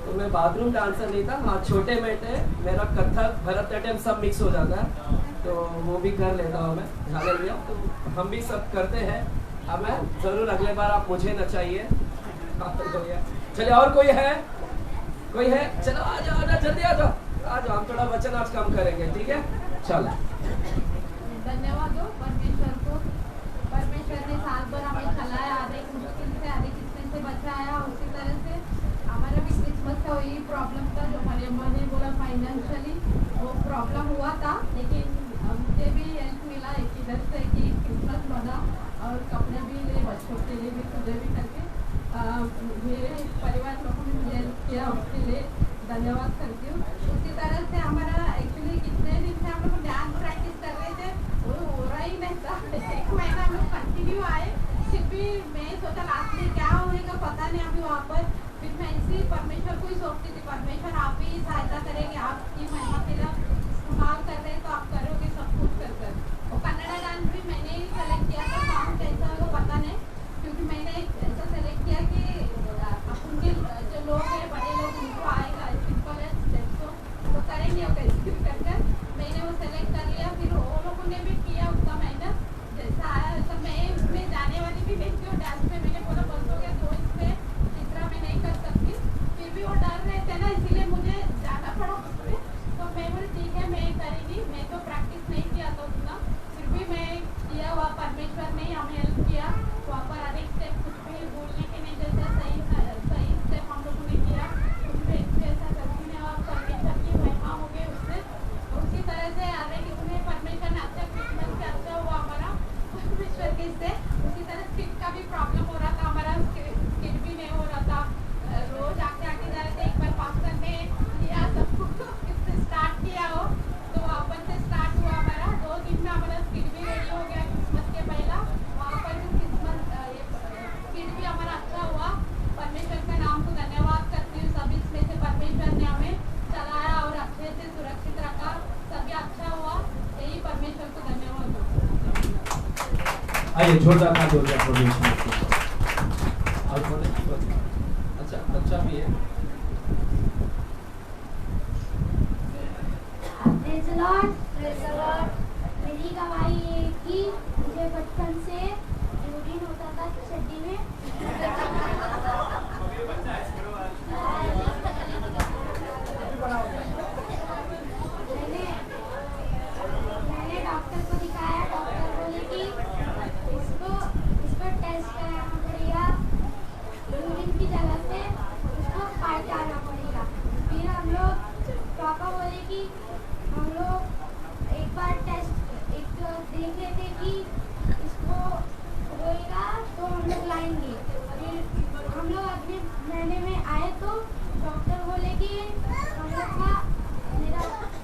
तो मैं बाथरूम डांसर नहीं था। हाँ छोटे मोटे मेरा कथक भरतनाट्यम सब मिक्स हो जाता है, तो वो भी कर लेता हूँ मैं। हालेलुया। तो हम भी सब करते हैं। हमें जरूर अगले बार आप मुझे नचाइए। चलिए और कोई है? कोई है? चलो आ जाओ जल्दी आ जाओ, हम थोड़ा वचन आज कम करेंगे, ठीक है? चलो। धन्यवाद हो परमेश्वर को। परमेश्वर ने साल भर हमें चलाया, अधिक मुश्किल से अधिक किस्म से बचाया। उसी तरह से हमारा भी क्रिसमस का वही प्रॉब्लम था जो मरियम्मा ने बोला, फाइनेंशियली वो प्रॉब्लम हुआ था, लेकिन मुझे भी हेल्प मिला एक इधर से कि क्रिसमस बना और कपड़े भी ले, बच्चों के लिए भी, खुदे भी करके मेरे परिवार लोगों ने मुझे हेल्प किया, उसके लिए धन्यवाद करती हूँ। उसी तरह से हमारा एक्चुअली कितने दिन से हम लोग डांस प्रैक्टिस कर रहे थे, वो हो रहा ही नहीं था। 1 महीना हम लोग कंटिन्यू आए, फिर भी मैं सोचा लास्ट में क्या होएगा पता नहीं। अभी वहाँ पर फिर मैं इसी परमेश्वर को ही सोचती थी, परमेश्वर आप ही सहायता करेंगे, आपकी महिमा के लिए इस्तेमाल कर रहे हैं तो आप करोगे सब कुछ कर कर। और कन्नड़ा डांस भी मैंने ही सेलेक्ट किया था, सॉन्ग कैसा होगा पता नहीं, क्योंकि मैंने ऐसा सेलेक्ट किया कि उनके जो लोग हैं बड़े लोग उनको आएगा, सिंपल है तो करेंगे और कैसे कर कर मैंने वो सेलेक्ट कर लिया। फिर वो लोगों ने भी किया उतना मेहनत जैसा आया वैसा। मैं उसमें जाने वाली भी नहीं थी, डांस में मैंने बोला बस हो गया, तो इसमें तीसरा मैं नहीं कर सकती। फिर भी वो डर रहे थे ना, इसीलिए मुझे जाना पड़ा उसमें। तो मैं बोली ठीक है मैं करेंगी, मैं तो आइए जोरदार ताली हो जाए प्रभु यीशु मसीह। और बोले अच्छा बच्चा भी है। Praise the Lord. Praise the Lord. मेरी गवाही है कि मुझे बचपन से यूरिन होता था सर्दी में। मैंने डॉक्टर को दिखाया, डॉक्टर बोले कि इसको टेस्ट कराना पड़ेगा, यूरिन की जगह पे उसको पाइप डालना पड़ेगा। फिर हम लोग पापा बोले कि हम लोग एक बार टेस्ट देख लेते कि इसको होएगा तो हम लोग लाएंगे। फिर हम लोग अगले महीने में आए तो डॉक्टर बोले कि हम लोग का मेरा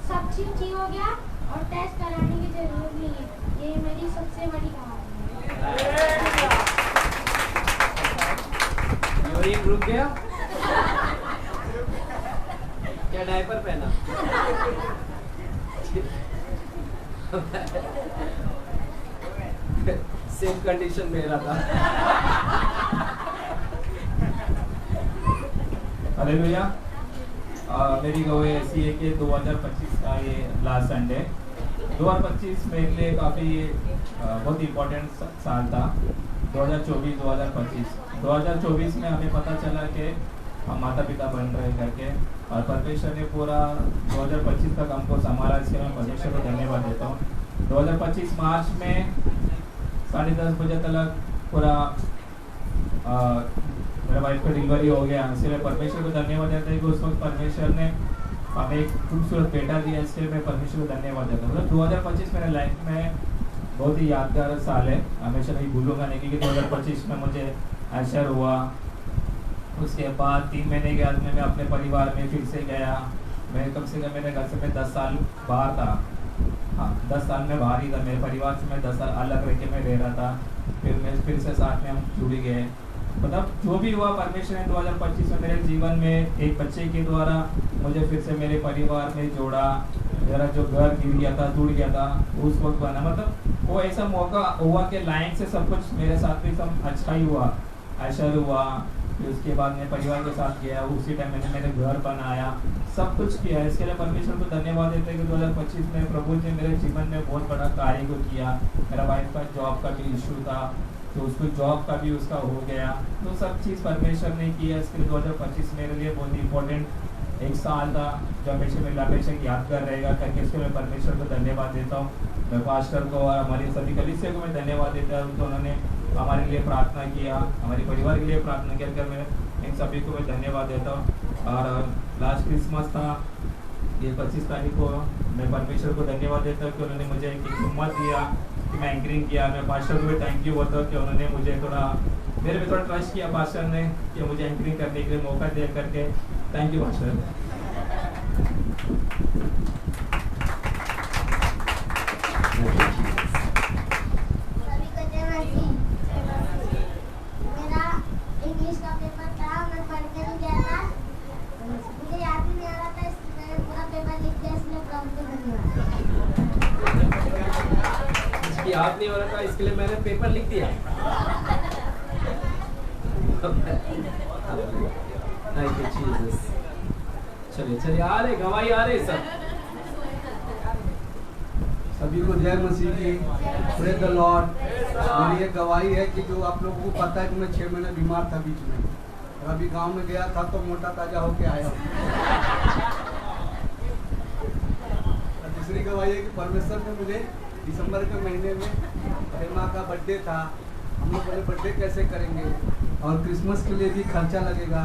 सब चीज ठीक हो गया और टेस्ट कराने की जरूरत नहीं है। ये मेरी सबसे बड़ी कहानी है। यूरिन रुक गया? क्या डायपर पहना? सेम कंडीशन मेरा था। हालेलुया। मेरी गवाही ऐसी है कि 2025 का ये लास्ट संडे 2025 मेरे लिए काफ़ी बहुत इम्पोर्टेंट साल था। 2024 में हमें पता चला कि हम माता पिता बन रहे करके, और परमेश्वर ने पूरा 2025 तक हमको संभाला। इसके मैं परमेश्वर को धन्यवाद देता हूँ। 2025 मार्च में 10:30 बजे तक पूरा मेरा वाइफ का डिलीवरी हो गया। इसलिए परमेश्वर को धन्यवाद देता है कि उस वक्त परमेश्वर ने हमें एक खूबसूरत बेटा दिया। इसलिए मैं परमेश्वर को धन्यवाद देता हूँ। 2025 मेरे लाइफ में बहुत ही यादगार साल है, हमेशा नहीं भूलूंगा नहीं, क्योंकि 2025 में मुझे ऐशर हुआ। उसके बाद 3 महीने के बाद में मैं अपने परिवार में फिर से गया। मैं कम से कम मेरे घर से मैं 10 साल बाहर था। हाँ, 10 साल में बाहर ही था। मेरे परिवार से मैं 10 साल अलग रह के मैं रह रहा था। फिर से साथ में हम जुड़ गए। मतलब जो भी हुआ परमेश्वर ने 2025 में मेरे जीवन में एक बच्चे के द्वारा मुझे फिर से मेरे परिवार में जोड़ा। मेरा जो घर गिर गया था, टूट गया था, उस वक्त बना। मतलब वो ऐसा मौका हुआ कि लाइन से सब कुछ मेरे साथ भी सब अच्छा ही हुआ। ऐशर हुआ, फिर उसके बाद मैं परिवार के साथ गया। उसी टाइम मैंने मेरे घर बनाया, सब कुछ किया। इसके लिए परमेश्वर को धन्यवाद देते हैं कि 2025 में प्रभु ने मेरे जीवन में बहुत बड़ा कार्य को किया। मेरा वाइफ का जॉब का भी इशू था, तो उसको जॉब का भी उसका हो गया। तो सब चीज़ परमेश्वर ने किया। इसके लिए 2025 मेरे लिए बहुत इंपॉर्टेंट एक साल था, जो हमेशा मेरे हमेशा यादगार रहेगा करके इसके लिए परमेश्वर को धन्यवाद देता हूँ। मैं पास्टर को और हमारी सभी कलीसिया को मैं धन्यवाद देता हूँ, तो उन्होंने हमारे लिए प्रार्थना किया, हमारे परिवार के लिए प्रार्थना किया कर मैं इन सभी को मैं धन्यवाद देता हूँ। और लास्ट क्रिसमस था ये 25 तारीख को। मैं परमेश्वर को धन्यवाद देता हूँ कि उन्होंने मुझे एक हिम्मत दिया कि मैं एंकरिंग किया। मैं पास्टर को भी थैंक यू बोलता हूँ कि उन्होंने मुझे थोड़ा मेरे पे थोड़ा ट्रस्ट किया पास्टर ने, कि मुझे एंकरिंग करने के लिए मौका दे करके। Thank you pastor. मेरा इंग्लिश का पेपर था, मैं पढ़ के नहीं गया था, मुझे याद ही नहीं आ रहा था, इसलिए मैंने पूरा पेपर लिख दिया। इसलिए प्रभु को धन्यवाद। याद नहीं हो रहा था, इसके लिए मैंने पेपर लिख दिया। Thank you Jesus. चलिए आ रहे गवाही आ रहे सब। सभी को जय मसीह की। Praise the Lord. मेरी एक गवाही है कि जो आप लोगों को पता है कि मैं 6 महीने बीमार था बीच में, और अभी गांव में गया था तो मोटा ताजा होके आया हूँ। दूसरी गवाही है कि परमेश्वर ने मुझे दिसंबर के महीने में प्रेमा का बर्थडे था। हम लोग बोले बर्थडे कैसे करेंगे और क्रिसमस के लिए भी खर्चा लगेगा,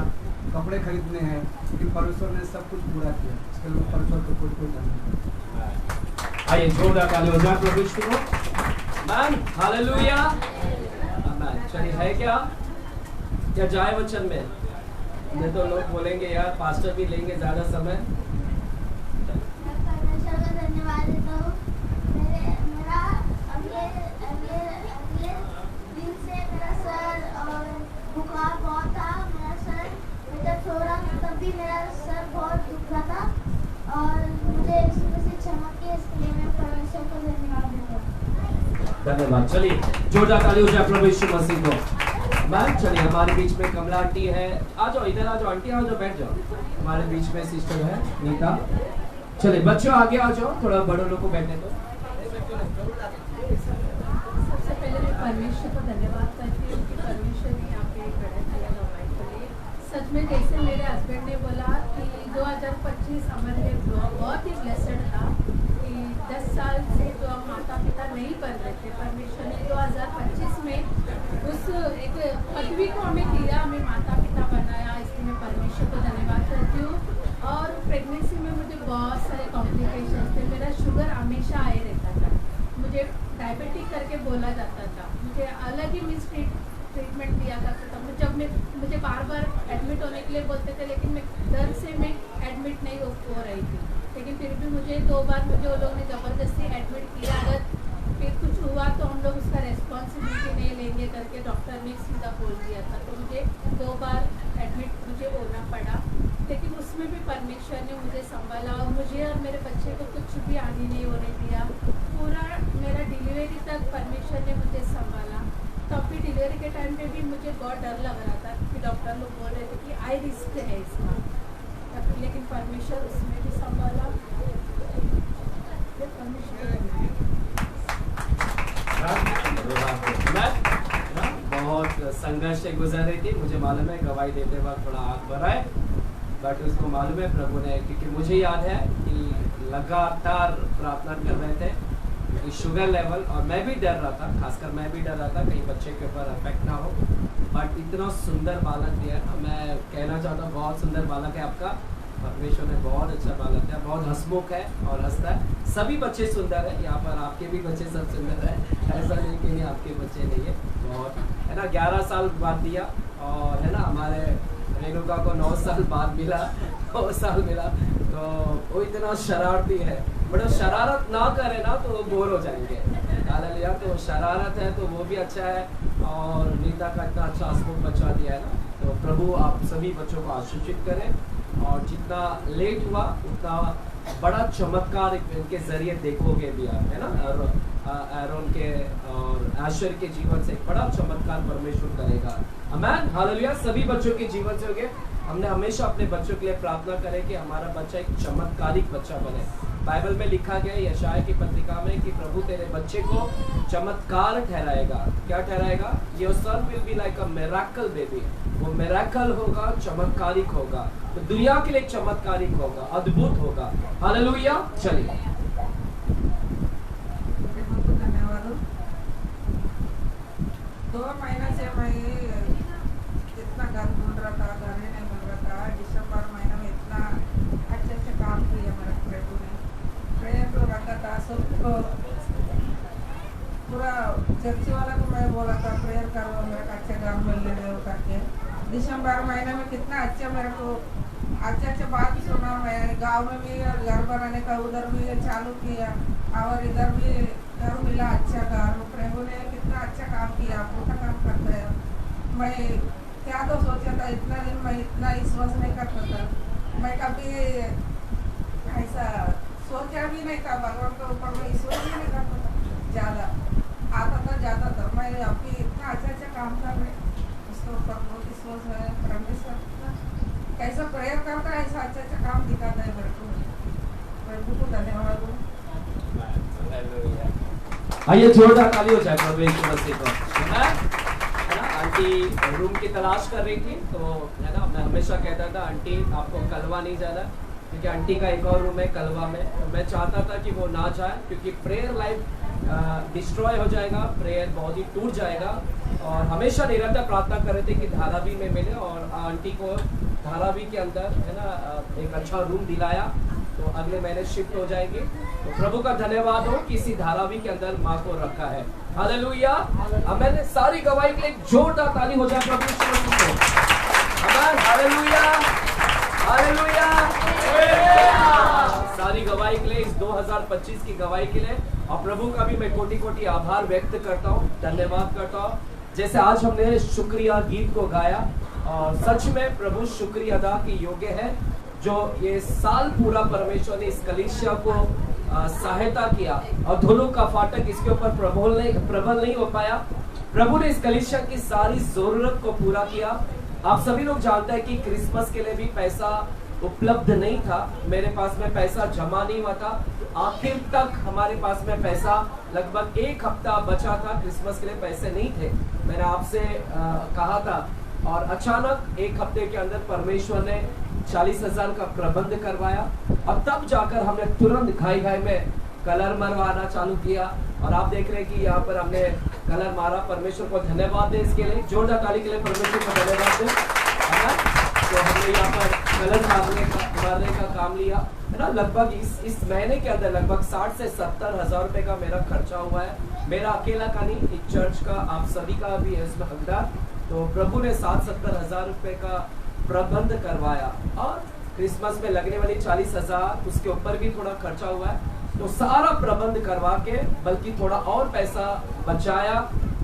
कपड़े खरीदने हैं, कि परमेश्वर ने सब कुछ पूरा किया। इसके लिए परमेश्वर को कोई धन्यवाद। आइए जोरदार ताली हो जाए प्रभु यीशु को। मैन हालेलुया। आमेन। चलिए है क्या जाए वचन में? नहीं तो लोग बोलेंगे यार पास्टर भी लेंगे ज्यादा समय। मैं परमेश्वर का धन्यवाद देता हूँ। मेरा अगले दिन से मेरा सर और बुखार बहुत था। मेरा सर जब सो रहा था तब भी मेरा सर बहुत दुख रहा था, और मुझे इसमें से चमक के, इसके लिए मैं परमेश्वर को धन्यवाद देता हूँ। धन्यवाद। चलिए जोरदार ताली हो जाए प्रभु यीशु मसीह को। मैम चलिए हमारे बीच में कमला आंटी है, आ जाओ इधर आ जाओ आंटी, आ जाओ बैठ जाओ। हमारे बीच में सिस्टर है नीता। चलिए बच्चों आगे आ जाओ, थोड़ा बड़ों लोग को बैठने दो। सबसे पहले मैं परमेश्वर को धन्यवाद करती हूँ कि परमेश्वर ने यहाँ पे खड़ा किया हमारे लिए। सच में जैसे मेरे हस्बैंड ने बोला कि 2025 हमारे लिए बहुत ही ब्लेसड था कि 10 साल से जो हम माता पिता नहीं बन रहे थे, परमेश्वर ने 2025 में उस एक पदवी को हमें दिया, हमें माता पिता बनाया। इसलिए मैं परमेश्वर को धन्यवाद करती हूँ। और प्रेगनेंसी में मुझे बहुत सारे कॉम्प्लिकेशन थे। मेरा शुगर हमेशा आए रहता था, मुझे डायबिटिक करके बोला जाता था, मुझे अलग ही मिस ट्रीटमेंट दिया जाता था। जब मैं मुझे बार बार एडमिट होने के लिए बोलते थे, लेकिन मैं डर से मैं एडमिट नहीं हो रही थी। लेकिन फिर भी मुझे 2 बार मुझे वो लोग ने ज़बरदस्ती एडमिट किया। अगर फिर कुछ हुआ तो हम लोग उसका रेस्पॉन्सिबिलिटी नहीं लेंगे करके डॉक्टर ने सीधा बोल दिया था। तो मुझे 2 बार एडमिट मुझे होना पड़ा, लेकिन उसमें भी परमेश्वर ने मुझे संभाला और मुझे और मेरे बच्चे को कुछ भी हानि नहीं होने दिया। पूरा मेरा डिलीवरी तक परमेश्वर ने मुझे संभाला। तब भी डिलीवरी के टाइम पे भी मुझे बहुत डर लग रहा था कि डॉक्टर लोग बोल रहे थे कि हाई रिस्क है इसका, लेकिन परमेश्वर उसमें भी संभाला। बहुत संघर्ष से गुजर रही थी, मुझे मालूम है गवाही देते वक्त थोड़ा आग भरा है, बट उसको मालूम है प्रभु ने, क्योंकि मुझे याद है कि लगातार प्रार्थना कर रहे थे क्योंकि शुगर लेवल, और मैं भी डर रहा था, खासकर मैं भी डर रहा था कहीं बच्चे के ऊपर अफेक्ट ना हो। बट इतना सुंदर बालक दिया, मैं कहना चाहता हूँ बहुत सुंदर बालक है आपका। परमेश्वर ने बहुत अच्छा बालक दिया, बहुत हंसमुख है और हंसता है। सभी बच्चे सुंदर है, यहाँ पर आपके भी बच्चे सब सुंदर है, ऐसा नहीं कि नहीं आपके बच्चे नहीं है। बहुत है ना, 11 साल बाद दिया, और है ना हमारे रेणुका को 9 साल बाद मिला, 9 साल मिला। तो वो इतना शरारती है, बट शरारत ना करे ना तो वो बोर हो जाएंगे। हालेलुया, तो शरारत है तो वो भी अच्छा है। और नीता का इतना अच्छा हंसमुख बच्चा दिया है ना, तो प्रभु आप सभी बच्चों को आशीषित करें, और जितना लेट हुआ उतना बड़ा चमत्कार इनके जरिए देखोगे भी आप, है ना। एरोन के और आशर के जीवन से एक बड़ा चमत्कार परमेश्वर करेगा। आमीन, हालेलुया। सभी बच्चों के जीवन से हो गए। हमने हमेशा अपने बच्चों के लिए प्रार्थना करें कि हमारा बच्चा एक चमत्कारिक बच्चा बने। बाइबल में लिखा गया है यशाया की पत्रिका में कि प्रभु तेरे बच्चे को चमत्कार ठहराएगा। क्या ठहराएगा? Your son will be like a miracle baby. वो मिरेकल होगा, चमत्कारिक होगा, तो दुनिया के लिए चमत्कारिक होगा, अद्भुत होगा। हालेलुया। चलिए धन्यवाद। 2 महीने से मैं इतना घर ढूंढ रहा था, घर ही नहीं मिल रहा था। दिसंबर महीने में इतना अच्छे काम किया मेरे प्रभु ने। प्रेयर तो रखा था सबको, पूरा चर्च वाला को मैं बोला था प्रेयर करो मेरे अच्छे घर मिल रहे हो करके। दिसंबर महीने में कितना अच्छा मेरे को अच्छे बात सुना। मैं गांव में भी घर बनाने का उधर भी चालू किया, और इधर भी घर मिला अच्छा घर। प्रभु ने कितना अच्छा काम किया, मोटा काम करता है। मैं क्या तो सोचा था, इतना दिन मैं इतना विश्वास नहीं करता था। मैं कभी ऐसा सोचा भी नहीं था, भगवान के ऊपर मैं विश्वास भी नहीं करता था। ज़्यादा आता था जाता था। मैं अभी इतना अच्छा काम कर रहे, उसके ऊपर बहुत विश्वास है। परमेश्वर कैसा प्रेयर करता है, ऐसा अच्छा काम दिखाता है मेरे को। प्रभु को धन्यवाद हो। आइए जोरदार ताली हो जाए प्रभु यीशु मसीह को। आंटी रूम की तलाश कर रही थी, तो है ना मैं हमेशा कहता था आंटी आपको कलवा नहीं जाना, क्योंकि आंटी का एक और रूम है कलवा में। तो मैं चाहता था कि वो ना जाए, क्योंकि प्रेयर लाइफ डिस्ट्रॉय हो जाएगा, प्रेयर बहुत ही टूट जाएगा। और हमेशा निरंतर प्रार्थना कर रहे थे कि धारावी में मिले, और आंटी को धारावी के अंदर है ना एक अच्छा रूम दिलाया, तो अगले महीने शिफ्ट हो जाएगी। तो प्रभु का धन्यवाद हो कि इसी धारावी के अंदर माँ को रखा है। हालेलुया। आमीन। सारी गवाही के लिए जोरदार ताली हो जाए प्रभु यीशु मसीह को। आमीन। Hallelujah, hallelujah. सारी गवाही के लिए, इस 2025 की गवाही के लिए, और प्रभु का भी मैं कोटि कोटि आभार व्यक्त करता हूँ, धन्यवाद करता हूँ। जैसे आज हमने शुक्रिया गीत को गाया, और सच में प्रभु शुक्रिया अदा के योग्य है, जो ये साल पूरा परमेश्वर ने इस कलीसिया को सहायता किया और धुलों का फाटक इसके ऊपर प्रबल नहीं हो पाया। प्रभु ने इस कलीसिया की सारी जरूरत को पूरा किया। आप सभी लोग जानते हैं कि क्रिसमस के लिए भी पैसा उपलब्ध नहीं था, मेरे पास में पैसा जमा नहीं हुआ था। आखिर तक हमारे पास में पैसा लगभग 1 हफ्ता बचा था, क्रिसमस के लिए पैसे नहीं थे। मैंने आपसे कहा था और अचानक 1 हफ्ते के अंदर परमेश्वर ने 40,000 का प्रबंध करवाया और तब जाकर हमने तुरंत घाई में कलर मरवाना चालू किया। और आप देख रहे हैं कि यहाँ पर हमने कलर मारा। परमेश्वर को धन्यवाद दे इसके लिए, जोरदार ताली के लिए परमेश्वर को धन्यवाद दे। तो हमने यहाँ पर कलर मारने का काम लिया है ना। लगभग इस महीने के अंदर लगभग 60 से 70 हजार रुपए का मेरा खर्चा हुआ है। मेरा अकेला का नहीं, एक चर्च का, आप सभी का भी है इसमें हकदार। तो प्रभु ने 60-70 हजार रुपए का प्रबंध करवाया और क्रिसमस में लगने वाली 40,000 उसके ऊपर भी थोड़ा खर्चा हुआ है। तो सारा प्रबंध करवा के बल्कि थोड़ा और पैसा बचाया,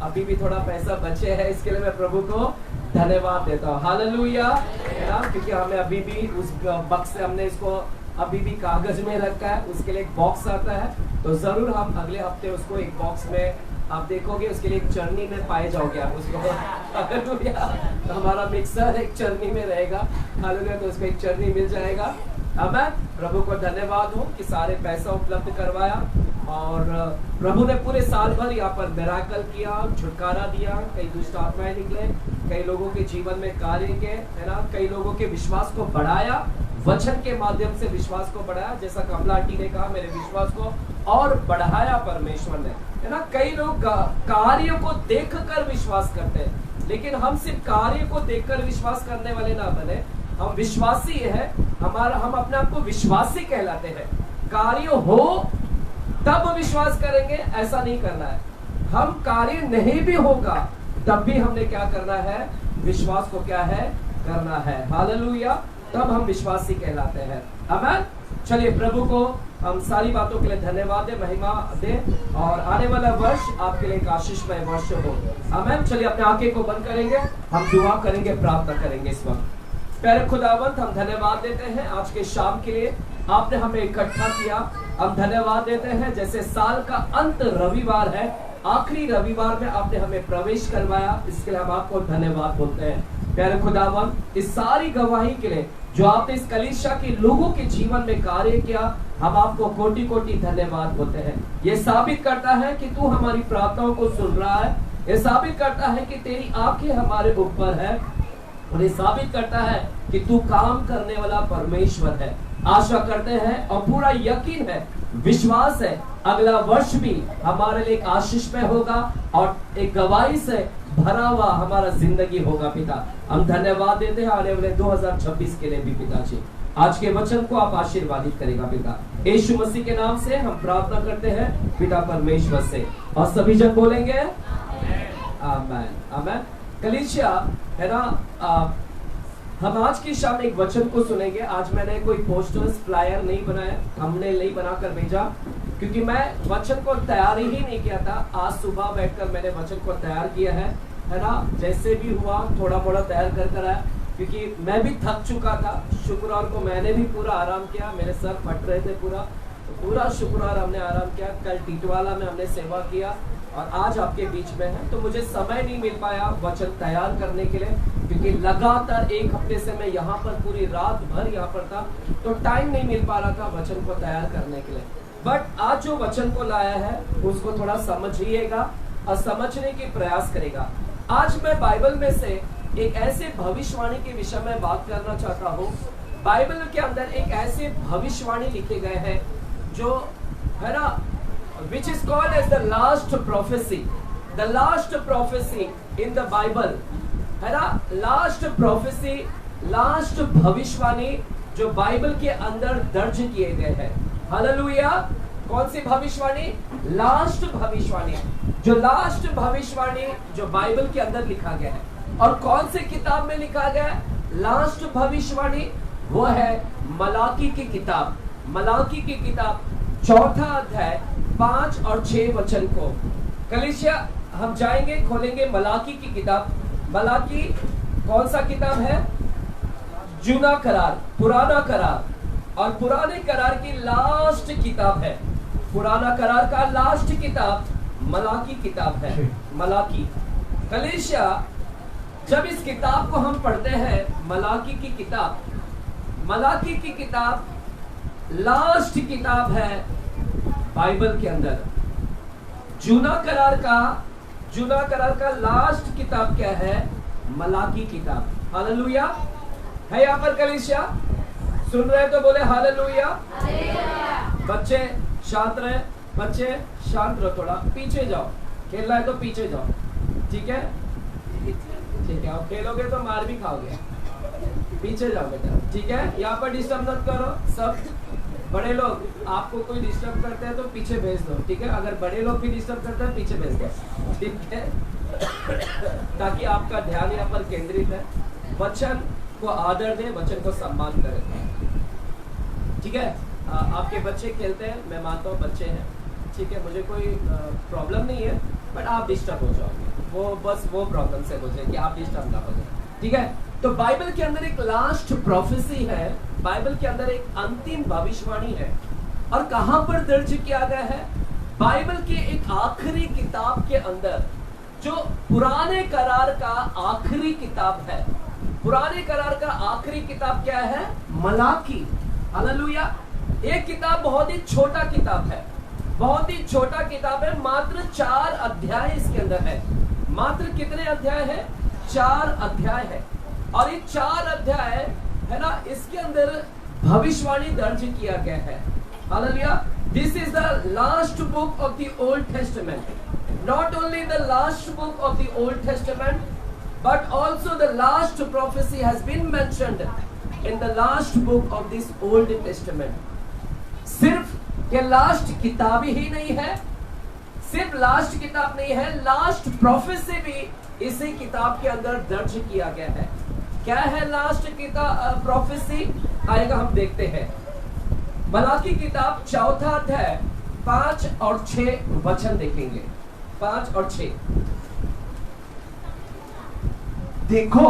अभी भी थोड़ा पैसा बचे है, इसके लिए मैं प्रभु को धन्यवाद देता हूँ। हालेलुया, क्योंकि हमें अभी भी उस बक्स से हमने इसको अभी भी कागज में रखा है, उसके लिए एक बॉक्स आता है। तो जरूर हम अगले हफ्ते उसको एक बॉक्स में आप देखोगे, उसके लिए एक चरनी में पाए जाओगे आप उसको। हालेलुया, तो हमारा मिक्सर एक चरनी में रहेगा। हालेलुया, तो उसको एक चरनी मिल जाएगा। आमीन। प्रभु को धन्यवाद हो कि सारे पैसा उपलब्ध करवाया और प्रभु ने पूरे साल भर यहाँ पर मिराकल किया, छुटकारा दिया, कई दुष्ट आत्माएं निकले, कई लोगों के जीवन में कार्य के, है ना, कई लोगों के विश्वास को बढ़ाया, वचन के माध्यम से विश्वास को बढ़ाया। जैसा कमला आंटी ने कहा, मेरे विश्वास को और बढ़ाया परमेश्वर ने, है ना। कई लोग कार्यों को देखकर विश्वास करते हैं, लेकिन हम सिर्फ कार्य को देखकर विश्वास करने वाले ना बने, हम विश्वासी है। हम अपने आप को विश्वासी कहलाते हैं। कार्य हो तब विश्वास करेंगे, ऐसा नहीं करना है। हम कार्य नहीं भी होगा तब भी हमने क्या करना है, विश्वास को क्या है, करना है। हालेलुया, तब हम विश्वासी कहलाते हैं। आमीन। चलिए, प्रभु को हम सारी बातों के लिए धन्यवाद दे, महिमा दे और आने वाला वर्ष आपके लिए एक आशीषमय वर्ष हो। आमीन। चलिए, अपने आंखें को बंद करेंगे, हम दुआ करेंगे, प्रार्थना करेंगे। इस वक्त प्यारे खुदावंत, हम धन्यवाद देते हैं आज के शाम के लिए, आपने हमें इकट्ठा किया। हम धन्यवाद देते हैं, जैसे साल का अंत रविवार है, आखिरी रविवार में आपने हमें प्रवेश करवाया, इसके लिए हम आपको धन्यवाद बोलते हैं। प्यारे खुदावंत, इस सारी गवाही के लिए जो आपने इस कलीसिया के लोगों के जीवन में कार्य किया, हम आपको कोटि कोटि धन्यवाद बोलते हैं। ये साबित करता है कि तू हमारी प्रार्थनाओं को सुन रहा है, ये साबित करता है कि तेरी आंखें हमारे ऊपर है और ये साबित करता है कि तू काम करने वाला परमेश्वर है। आशा करते हैं और पूरा यकीन है, विश्वास है, अगला वर्ष भी हमारे लिए एक आशीष में होगा और एक गवाही से भरा हुआ हमारा जिंदगी होगा। पिता, हम धन्यवाद देते हैं आने वाले 2026 के लिए भी। पिताजी, आज के वचन को आप आशीर्वादित करेगा पिता, यीशु मसीह के नाम से हम प्रार्थना करते हैं पिता परमेश्वर से, और सभी जन बोलेंगे आमीन। आमीन। कलीसिया, है ना, हम आज की शाम एक वचन को सुनेंगे। आज मैंने कोई पोस्टर्स फ्लायर नहीं बनाया, हमने नहीं बनाकर भेजा, क्योंकि मैं वचन को तैयार ही नहीं किया था। आज सुबह बैठकर मैंने वचन को तैयार किया है ना। जैसे भी हुआ थोड़ा मोड़ा तैयार कर आया, क्योंकि मैं भी थक चुका था। शुक्रवार को मैंने भी पूरा आराम किया, मेरे सर फट रहे थे पूरा शुक्रवार हमने आराम किया। कल टिटवाला में हमने सेवा किया और आज आपके बीच में है, तो मुझे समय नहीं मिल पाया वचन तैयार करने के लिए, क्योंकि लगातार 1 हफ्ते से मैं यहाँ पर पूरी रात भर यहाँ पर था, तो टाइम नहीं मिल पा रहा था वचन को तैयार करने के लिए। बट आज जो वचन को लाया है उसको थोड़ा समझिएगा और समझने की प्रयास करेगा। आज मैं बाइबल में से एक ऐसे भविष्यवाणी के विषय में बात करना चाहता हूँ। बाइबल के अंदर एक ऐसे भविष्यवाणी लिखे गए हैं जो, है ना, which is called as the last prophecy in the Bible, है ना। लास्ट प्रोफेसी, लास्ट भविष्यवाणी जो बाइबल के अंदर दर्ज किए गए हैं। हालेलुया। कौन सी भविष्यवाणी? लास्ट भविष्यवाणी। जो लास्ट भविष्यवाणी जो बाइबल के अंदर लिखा गया है, और कौन से किताब में लिखा गया है लास्ट भविष्यवाणी? वो है मलाकी की किताब। मलाकी की किताब 4था अध्याय 5 और 6 वचन को। कलीसिया, हम जाएंगे, खोलेंगे मलाकी की किताब। मलाकी कौन सा किताब है? जूना करार, पुराना करार, और पुराने करार की लास्ट किताब है। पुराना करार का लास्ट किताब मलाकी किताब है। मलाकी कलीसिया, जब इस किताब को हम पढ़ते हैं, मलाकी की किताब लास्ट किताब है बाइबल के अंदर। जूना करार का लास्ट किताब क्या है? मलाकी किताब। हालेलुया है यहाँ पर कलीसिया, सुन रहे तो बोले हालेलुया। बच्चे शांत रहे, बच्चे शांत रहो, थोड़ा पीछे जाओ, खेलना है तो पीछे जाओ, ठीक है? ठीक है, आप खेलोगे तो मार भी खाओगे, पीछे जाओ बेटा, ठीक है? यहाँ पर डिस्टर्ब मत करो। सब बड़े लोग आपको कोई डिस्टर्ब करते हैं तो पीछे भेज दो, ठीक है? अगर बड़े लोग भी डिस्टर्ब करते हैं पीछे भेज दो, ठीक है? ताकि आपका ध्यान यहाँ पर केंद्रित है। वचन को आदर दे, वचन को सम्मान करें, ठीक है? आपके बच्चे खेलते हैं, मैं मानता हूँ बच्चे हैं, ठीक है, मुझे कोई प्रॉब्लम नहीं है, बट आप डिस्टर्ब हो जाओगे, वो बस वो प्रॉब्लम से हो जाए कि आप डिस्टर्ब ना हो जाए, ठीक है? तो बाइबल के अंदर एक लास्ट प्रोफेसी है, बाइबल के अंदर एक अंतिम भविष्यवाणी है, और कहां पर दर्ज किया गया है? बाइबल के एक आखिरी किताब के अंदर, जो पुराने करार का आखिरी किताब है। पुराने करार का आखिरी किताब क्या है? मलाकी। हालेलुया। एक किताब बहुत ही छोटा किताब है, बहुत ही छोटा किताब है, मात्र 4 अध्याय इसके अंदर है। मात्र कितने अध्याय है? 4 अध्याय है, और ये 4 अध्याय है ना, इसके अंदर भविष्यवाणी दर्ज किया गया है। Hallelujah. This is the last book of the old testament, not only the last book of the old testament, but also the last prophecy has been mentioned in the last book of this Old Testament। सिर्फ ये last किताब ही नहीं है, सिर्फ last किताब नहीं है, last prophecy भी इसी किताब के अंदर दर्ज किया गया है। क्या है लास्ट किताब प्रोफेसी? आएगा, हम देखते हैं। मलाकी किताब 4 अध्याय 5 और 6 वचन देखेंगे। 5 और 6। देखो,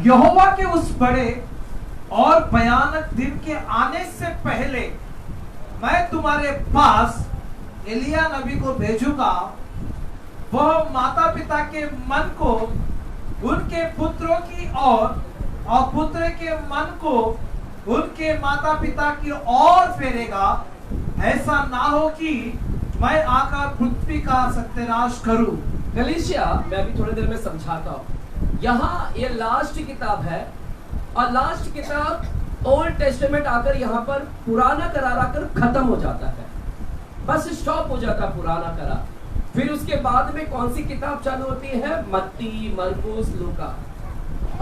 यहोवा के उस बड़े और भयानक दिन के आने से पहले मैं तुम्हारे पास एलिया नबी को भेजूंगा। वह माता पिता के मन को उनके पुत्रों की और पुत्र के मन को उनके माता पिता की ओर फेरेगा। ऐसा ना हो कि मैं आकर पृथ्वी का सत्यानाश करूं। कलीसिया, मैं अभी थोड़ी देर में समझाता हूँ। यहाँ ये लास्ट किताब है, और लास्ट किताब ओल्ड टेस्टामेंट आकर यहाँ पर पुराना करार आकर खत्म हो जाता है, बस स्टॉप हो जाता है पुराना करार। फिर उसके बाद में कौन सी किताब चालू होती है? मत्ती, मरकुस, लूका,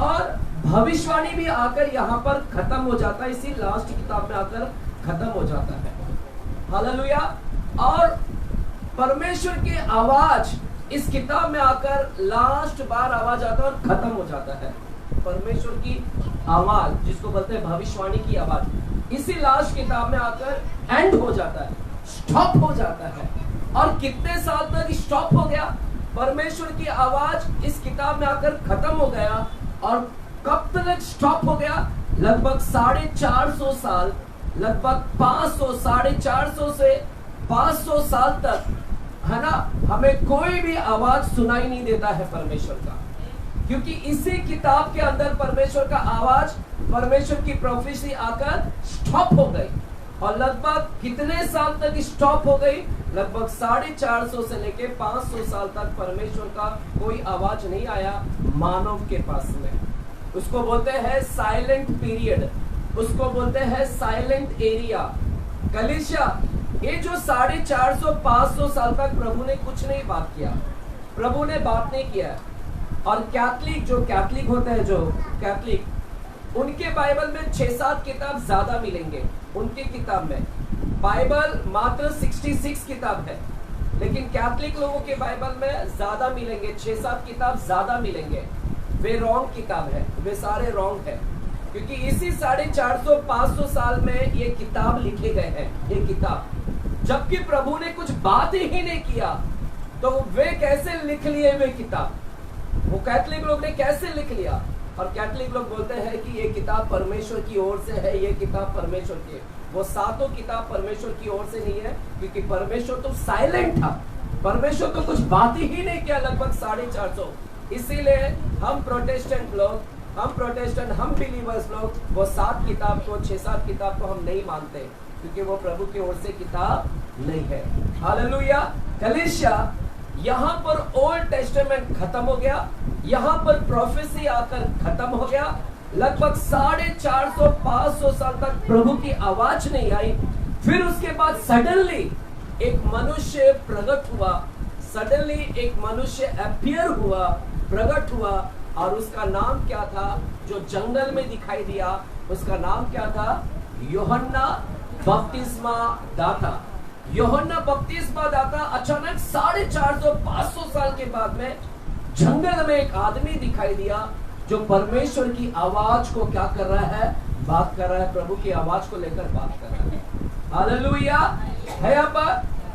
और भविष्यवाणी भी आकर यहाँ पर खत्म हो जाता है, इसी लास्ट किताब में आकर खत्म हो जाता है। हालेलुया। और परमेश्वर की आवाज इस किताब में आकर लास्ट बार आवाज आता है और खत्म हो जाता है। परमेश्वर की आवाज, जिसको बोलते हैं भविष्यवाणी की आवाज, इसी लास्ट किताब में आकर एंड हो जाता है, स्टॉप हो जाता है। और कितने साल तक स्टॉप हो गया? परमेश्वर की आवाज इस किताब में आकर खत्म हो गया, और कब तक स्टॉप हो गया? लगभग 450 साल, लगभग 500, 450 से 500 साल तक, है ना, हमें कोई भी आवाज सुनाई नहीं देता है परमेश्वर का, क्योंकि इसी किताब के अंदर परमेश्वर का आवाज, परमेश्वर की प्रोफेसी आकर स्टॉप हो गई। और लगभग कितने साल तक स्टॉप हो गई? लगभग 450 से लेके 500 साल तक परमेश्वर का कोई आवाज नहीं आया मानव के पास में। उसको बोलते हैं साइलेंट पीरियड, उसको बोलते हैं साइलेंट एरिया। कलीसिया, ये जो 450-500 साल तक प्रभु ने कुछ नहीं बात किया, प्रभु ने बात नहीं किया। और कैथलिक, जो कैथलिक होते हैं, जो कैथलिक, उनके बाइबल में 6-7 किताब ज्यादा मिलेंगे। उनकी किताब में बाइबल मात्र 66 किताब है, लेकिन कैथलिक लोगों के बाइबल में ज्यादा मिलेंगे, 6-7 किताब ज्यादा मिलेंगे। वे रॉन्ग किताब है, वे सारे रॉन्ग है, क्योंकि इसी 450-500 साल में ये किताब लिखे गए हैं। ये किताब, जबकि प्रभु ने कुछ बात ही नहीं किया, तो वे कैसे लिख लिए वे किताब? वो कैथलिक लोग ने कैसे लिख लिया? और कैथलिक लोग बोलते हैं कि ये किताब परमेश्वर की ओर से है, ये किताब परमेश्वर की है। वो सातों किताब परमेश्वर की ओर से नहीं है, क्योंकि परमेश्वर तो साइलेंट था, परमेश्वर तो कुछ बात ही नहीं किया लगभग 450। इसीलिए हम प्रोटेस्टेंट लोग, हम बिलीवर्स लोग वो 7 किताब को, 6-7 किताब को हम नहीं मानते, क्योंकि वो प्रभु की ओर से किताब नहीं है। हालेलुया। कलीसिया, यहाँ पर ओल्ड टेस्टामेंट खत्म हो गया, यहाँ पर प्रोफेसी आकर खत्म हो गया। लगभग 450-500 साल तक प्रभु की आवाज नहीं आई। फिर उसके बाद सडनली एक मनुष्य प्रकट हुआ, सडनली एक मनुष्य अपीयर हुआ, प्रकट हुआ, और उसका नाम क्या था? जो जंगल में दिखाई दिया, उसका नाम क्या था? यूहन्ना बपतिस्मा दाता। यूहन्ना बपतिस्मा दाता अचानक 450-500 साल के बाद में जंगल में एक आदमी दिखाई दिया, जो परमेश्वर की आवाज को क्या कर रहा है? बात कर रहा है, प्रभु की आवाज को लेकर बात कर रहा है। हालेलुया है। यहाँ पर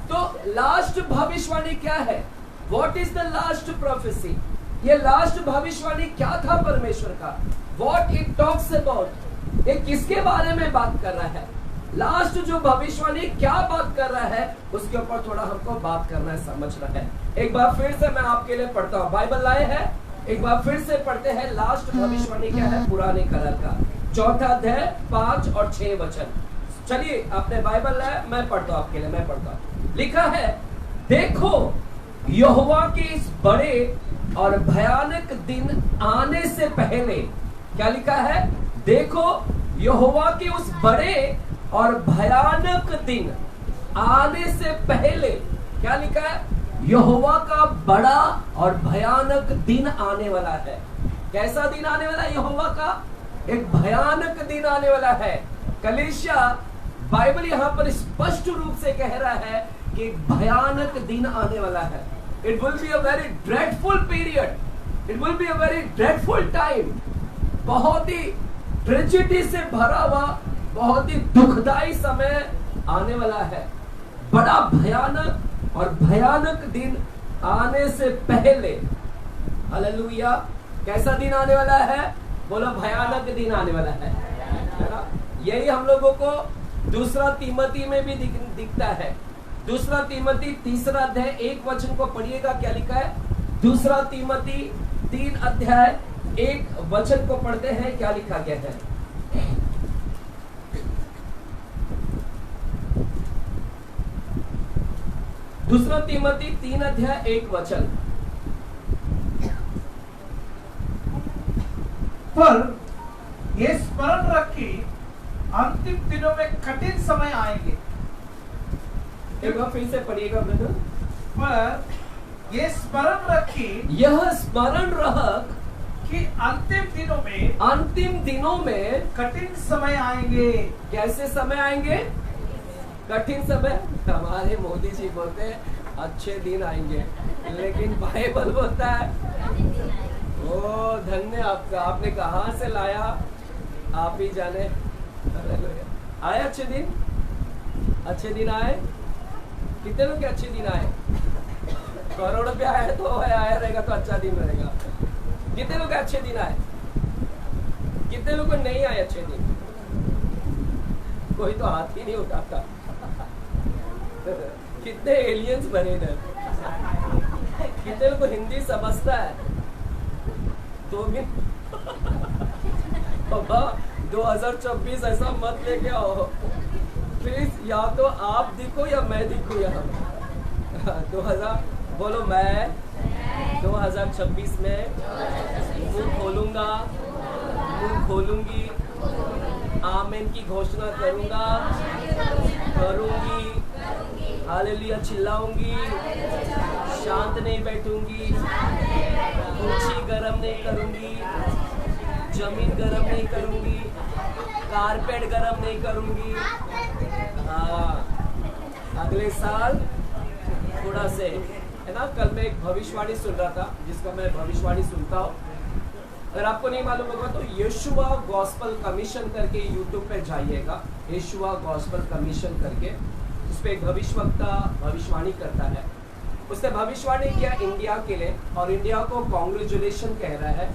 तो लास्ट भविष्यवाणी क्या है? What is the last prophecy? ये लास्ट भविष्यवाणी क्या था परमेश्वर का? What it talks about? ये किसके बारे में बात कर रहा है? लास्ट जो भविष्यवाणी क्या बात कर रहा है, उसके ऊपर थोड़ा हमको बात करना है, समझना है। एक बार फिर से मैं आपके लिए पढ़ता हूँ, बाइबल लाए हैं, एक बार फिर से पढ़ते हैं। लास्ट भविष्यवाणी क्या है? पुराने कलर का 4 अध्याय 5 और 6 वचन। चलिए आपने बाइबल लाया, मैं पढ़ता हूँ आपके लिए, मैं पढ़ता हूँ। लिखा है, देखो यहोवा के इस बड़े और भयानक दिन आने से पहले, क्या लिखा है? देखो यहोवा के उस बड़े और भयानक दिन आने से पहले, क्या लिखा है? यहोवा का बड़ा और भयानक दिन आने वाला है। कैसा दिन आने वाला है? यहोवा का एक भयानक दिन आने वाला है। कलीसिया, बाइबल यहाँ पर स्पष्ट रूप से कह रहा है कि एक भयानक दिन आने वाला है। It will be a very dreadful period, it will be a very dreadful time. बहुत ही ट्रेजेडी से भरा हुआ, बहुत ही दुखदाई समय आने वाला है। बड़ा भयानक और भयानक दिन आने से पहले। हालेलुया। कैसा दिन आने वाला है? बोलो, भयानक दिन आने वाला है ना? यही हम लोगों को 2 तीमोथी में भी दिखता है। 2 तीमोथी 3 अध्याय 1 वचन को पढ़िएगा, क्या लिखा है? 2 तीमोथी 3 अध्याय 1 वचन को पढ़ते हैं, क्या लिखा गया है? 2 तीमोथी 3 अध्याय 1 वचन। पर ये स्मरण रखिए, अंतिम दिनों में कठिन समय आएंगे। एक बार फिर से पढ़िएगा ब्रदर। पर ये स्मरण रखिए, यह स्मरण रख कि अंतिम दिनों में कठिन समय आएंगे। कैसे समय आएंगे? कठिन समय। हमारे मोदी जी बोलते हैं अच्छे दिन आएंगे, लेकिन बाइबल बोलता है, ओ धन्य आपका, आपने कहाँ से लाया, आप ही जाने। आए अच्छे दिन? अच्छे दिन आए? कितने लोग के अच्छे दिन आए? करोड़ रुपया आए तो आया रहेगा तो अच्छा दिन रहेगा। कितने लोग अच्छे दिन आए? कितने लोग को नहीं आए अच्छे दिन? कोई तो हाथ ही नहीं उठाता। कितने एलियंस बने इधर? कितने लोग को हिंदी समझता है? तो भी 2024 ऐसा मत लेके आओ प्लीज, या तो आप दिखो या मैं दिखूं यहाँ। 2000 बोलो, मैं 2026 में मुंह खोलूंगा, मुंह खोलूंगी, आमीन की घोषणा करूंगी, हालेलुया चिल्लाऊंगी, शांत नहीं बैठूंगी, कुर्सी गरम नहीं करूंगी, जमीन गरम नहीं करूंगी, कारपेट गरम नहीं करूंगी। हाँ, अगले साल थोड़ा से है ना। कल मैं एक भविष्यवाणी सुन रहा था, जिसका मैं भविष्यवाणी सुनता हूँ। अगर आपको नहीं मालूम होगा तो यीशुआ गॉस्पल कमीशन करके यूट्यूब पे जाइएगा, यीशुआ गॉस्पल कमीशन करके, उस पे एक भविष्यवक्ता भविष्यवाणी करता है। उसने भविष्यवाणी किया इंडिया के लिए, और इंडिया को कॉन्ग्रेचुलेशन कह रहा है।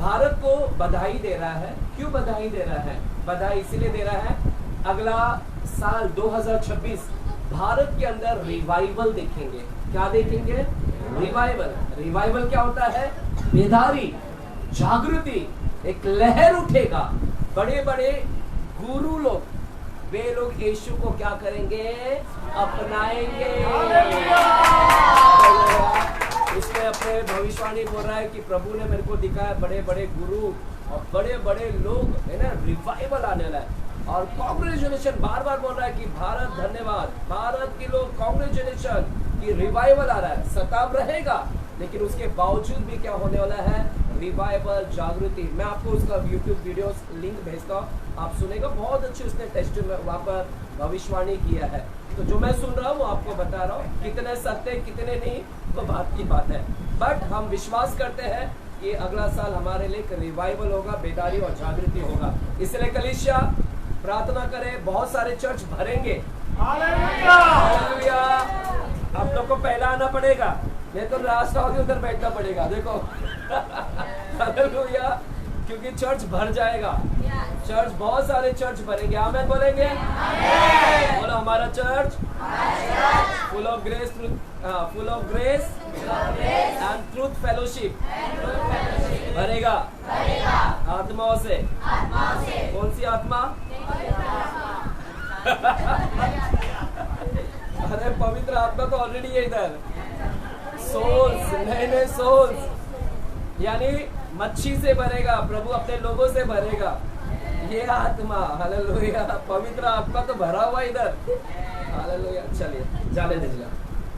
भारत को बधाई दे रहा है। क्यों बधाई दे रहा है? बधाई इसलिए दे रहा है, अगला साल 2026 भारत के अंदर रिवाइवल देखेंगे। क्या देखेंगे? रिवाइवल। रिवाइवल क्या होता है? बेदारी, जागृति, एक लहर उठेगा। बड़े बड़े गुरु लोग, वे लोग यीशु को क्या करेंगे? अपनाएंगे। इसमें अपने भविष्यवाणी बोल रहा है कि प्रभु ने मेरे को दिखाया बड़े बड़े गुरु और बड़े बड़े लोग, है ना, रिवाइवल आने वाला है। और कांग्रेचुलेशन बार बार बोल रहा है कि भारत धन्यवाद, भारत के लोग कांग्रेचुलेशन कि रिवाइवल आ रहा है। सताव रहेगा लेकिन उसके बावजूद भी क्या होने वाला है? रिवाइवल, जागृति। मैं आपको उसका यूट्यूब वीडियोस लिंक भेजता हूँ, आप सुनेगा। बहुत अच्छी उसने टेस्ट में वहाँ पर भविष्यवाणी किया है। तो जो मैं सुन रहा हूँ वो आपको बता रहा हूँ, कितने सत्य कितने नहीं तो बात की बात है। बट हम विश्वास करते हैं कि अगला साल हमारे लिए एक रिवाइवल होगा, बेदारी और जागृति होगा। इसलिए कलीसिया प्रार्थना करें, बहुत सारे चर्च भरेंगे। हालेलुया। आप लोग को पहला आना पड़ेगा, नहीं तो रास्ता होगी उधर बैठना पड़ेगा। देखो हालेलुया, क्योंकि चर्च भर जाएगा। चर्च, बहुत सारे चर्च भरेंगे। आमेन बोलेंगे? बोलो हमारा church full of grace, full of grace and truth fellowship भरेगा आत्माओं से। कौन सी आत्मा? अरे पवित्र आत्मा तो ऑलरेडी है इधर। सोल्स, नए नए सोल्स, यानी मच्छी से भरेगा प्रभु, अपने लोगों से भरेगा ये आत्मा। हालेलुया, पवित्र आत्मा तो भरा हुआ इधर। हालेलुया। चलिए जाने दीजिए।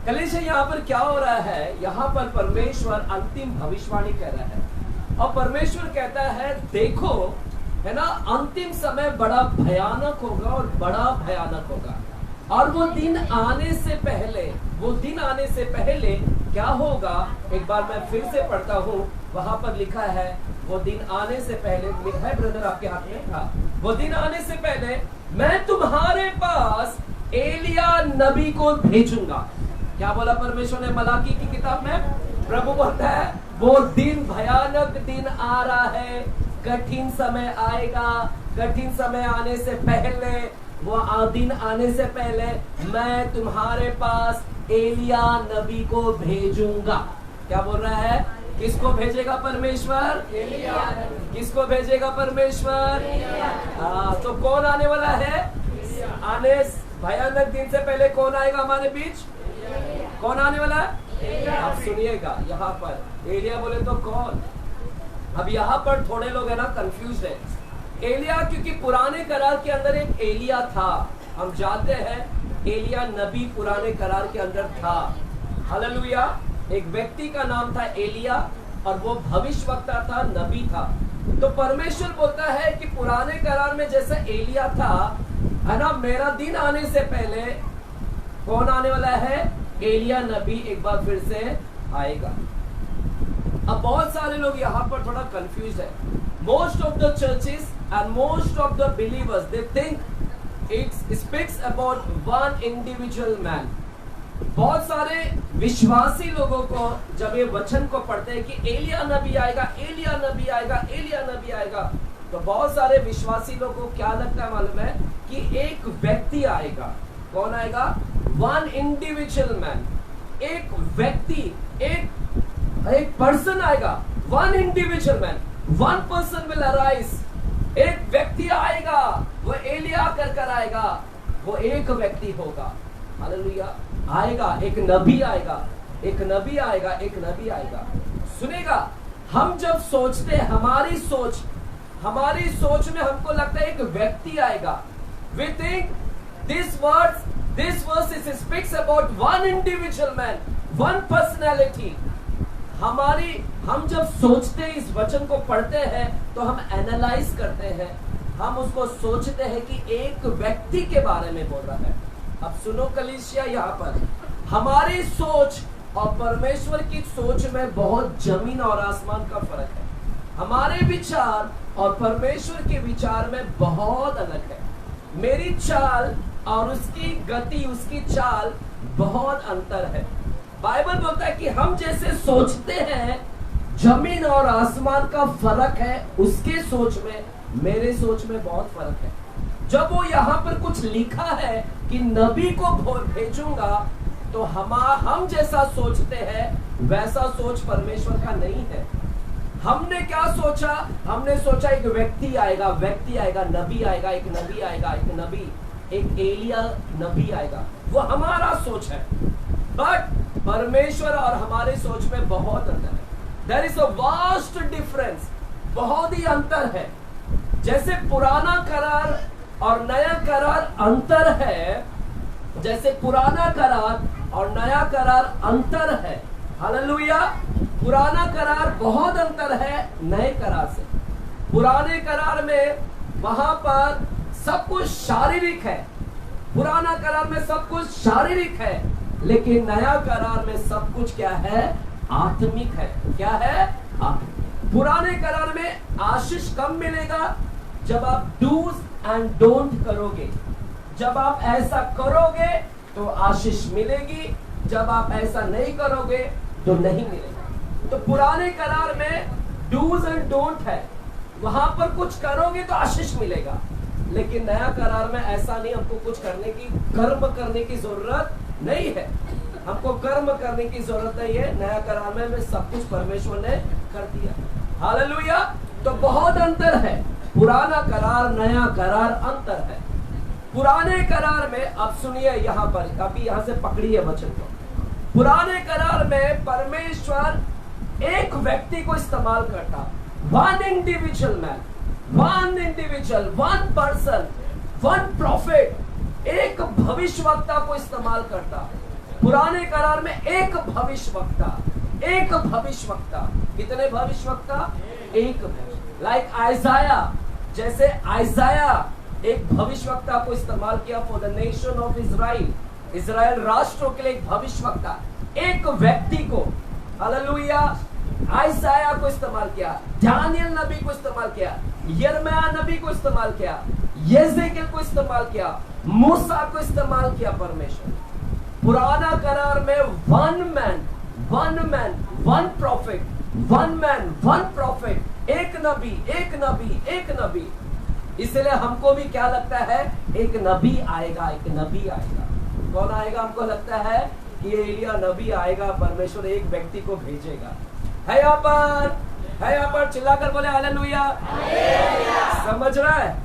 कलीसिया यहाँ पर क्या हो रहा है? यहाँ पर परमेश्वर अंतिम भविष्यवाणी कर रहा है और परमेश्वर कहता है देखो, है ना, अंतिम समय बड़ा भयानक होगा और बड़ा भयानक होगा। और वो दिन आने से पहले, वो दिन आने से पहले क्या होगा? एक बार मैं फिर से पढ़ता हूँ, वहां पर लिखा है वो दिन आने से पहले, लिखा है ब्रदर आपके हाथ में। हाँ, वो दिन आने से पहले मैं तुम्हारे पास एलिया नबी को भेजूंगा। क्या बोला परमेश्वर ने मलाकी की किताब में? प्रभु बोलता है वो दिन, भयानक दिन आ रहा है, कठिन समय आएगा। कठिन समय आने से पहले, वो दिन आने से पहले मैं तुम्हारे पास एलिया नबी को भेजूंगा। क्या बोल रहा है? किसको भेजेगा परमेश्वर? एलिया। किसको भेजेगा परमेश्वर? तो कौन आने वाला है? आने भयानक दिन से पहले कौन आएगा हमारे बीच? कौन आने वाला है? आप सुनिएगा, यहाँ पर एलिया बोले तो कौन? अब यहाँ पर थोड़े लोग है ना कंफ्यूज है। एलिया, क्योंकि पुराने करार के अंदर एक एलिया था, हम जानते हैं एलिया नबी पुराने करार के अंदर था। हालेलुया। एक व्यक्ति का नाम था एलिया और वो भविष्यवक्ता था, नबी था। तो परमेश्वर बोलता है कि पुराने करार में जैसा एलिया था, है ना, मेरा दिन आने से पहले कौन आने वाला है? एलिया नबी एक बार फिर से आएगा। अब बहुत सारे लोग यहाँ पर थोड़ा कंफ्यूज है। Most of the churches and most of the believers, they think it speaks about one individual man. बहुत सारे विश्वासी लोगों को जब ये वचन को पढ़ते हैं कि एलिया नबी आएगा, एलिया नबी आएगा, एलिया नबी आएगा, तो बहुत सारे विश्वासी लोगों को क्या लगता है मालूम है? कि एक व्यक्ति आएगा। कौन आएगा? वन इंडिविजुअल मैन, एक व्यक्ति, एक पर्सन आएगा। One individual man, one person will arise. एक व्यक्ति आएगा, वो एलिया कर आएगा, वो एक व्यक्ति होगा। हालेलुया। आएगा, एक नबी आएगा, एक नबी आएगा, एक नबी आएगा। सुनेगा, हम जब सोचते हैं, हमारी सोच में हमको लगता है एक व्यक्ति आएगा। We think this verse speaks about one individual man, one personality. हम जब सोचते हैं, इस वचन को पढ़ते हैं, तो हम एनालाइज करते हैं, हम उसको सोचते हैं कि एक व्यक्ति के बारे में बोल रहा है। अब सुनो कलीसिया, यहाँ पर हमारी सोच और परमेश्वर की सोच में बहुत जमीन और आसमान का फर्क है। हमारे विचार और परमेश्वर के विचार में बहुत अलग है। मेरी चाल और उसकी गति, उसकी चाल बहुत अंतर है। बाइबल बोलता है कि हम जैसे सोचते हैं जमीन और आसमान का फर्क है। उसके सोच में मेरे सोच में बहुत फर्क है। जब वो यहाँ पर कुछ लिखा है कि नबी को भेजूंगा, तो हम जैसा सोचते हैं वैसा सोच परमेश्वर का नहीं है। हमने क्या सोचा? हमने सोचा एक व्यक्ति आएगा, नबी आएगा, एक नबी आएगा, एक एलिया नबी आएगा। वो हमारा सोच है। बट परमेश्वर और हमारे सोच में बहुत अंतर है। There is a vast difference, बहुत ही अंतर है। जैसे पुराना करार और नया करार अंतर है, जैसे पुराना करार और नया करार अंतर है। हालेलुया। पुराना करार बहुत अंतर है नए करार से। पुराने करार में वहां पर सब कुछ शारीरिक है। पुराना करार में सब कुछ शारीरिक है, लेकिन नया करार में सब कुछ क्या है? आत्मिक है। क्या है? आत्मिक। पुराने करार में आशीष कब मिलेगा? जब आप डूज एंड डोंट करोगे। जब आप ऐसा करोगे तो आशीष मिलेगी, जब आप ऐसा नहीं करोगे तो नहीं मिलेगा। तो पुराने करार में डूज एंड डोंट है, वहां पर कुछ करोगे तो आशीष मिलेगा। लेकिन नया करार में ऐसा नहीं, हमको कुछ करने की, कर्म करने की जरूरत नहीं है। हमको कर्म करने की जरूरत नहीं है। नया करार में सब कुछ परमेश्वर ने कर दिया। हालेलुया। तो बहुत अंतर है। पुराना करार, नया करार अंतर है। पुराने करार में, अब सुनिए यहाँ पर, अभी यहाँ से पकड़िए वचन को। पुराने करार में परमेश्वर एक व्यक्ति को इस्तेमाल करता, one individual man, one individual, one person, one profit, एक भविष्यवक्ता को इस्तेमाल करता। पुराने करार में एक भविष्यवक्ता, एक भविष्यवक्ता। कितने भविष्यवक्ता? एक। लाइक आइजाया, जैसे आइजाया एक भविष्यवक्ता को इस्तेमाल किया for the nation of Israel, Israel राष्ट्रों के लिए एक भविष्यवक्ता, एक व्यक्ति को। हालेलुया। आइसाया को इस्तेमाल किया, दानियल नबी को इस्तेमाल किया, यिर्मयाह नबी को इस्तेमाल किया, येज़ेकिएल को इस्तेमाल किया, मूसा को इस्तेमाल किया परमेश्वर। पुराना करार में one man, one profit, one man, one profit, एक नबी, एक नबी, एक नबी। इसलिए हमको भी क्या लगता है? एक नबी आएगा, एक नबी आएगा। कौन आएगा? हमको लगता है कि एलिया नबी आएगा, परमेश्वर एक व्यक्ति को भेजेगा। है यहाँ पर चिल्लाकर बोले हालेलुया। समझ रहा है?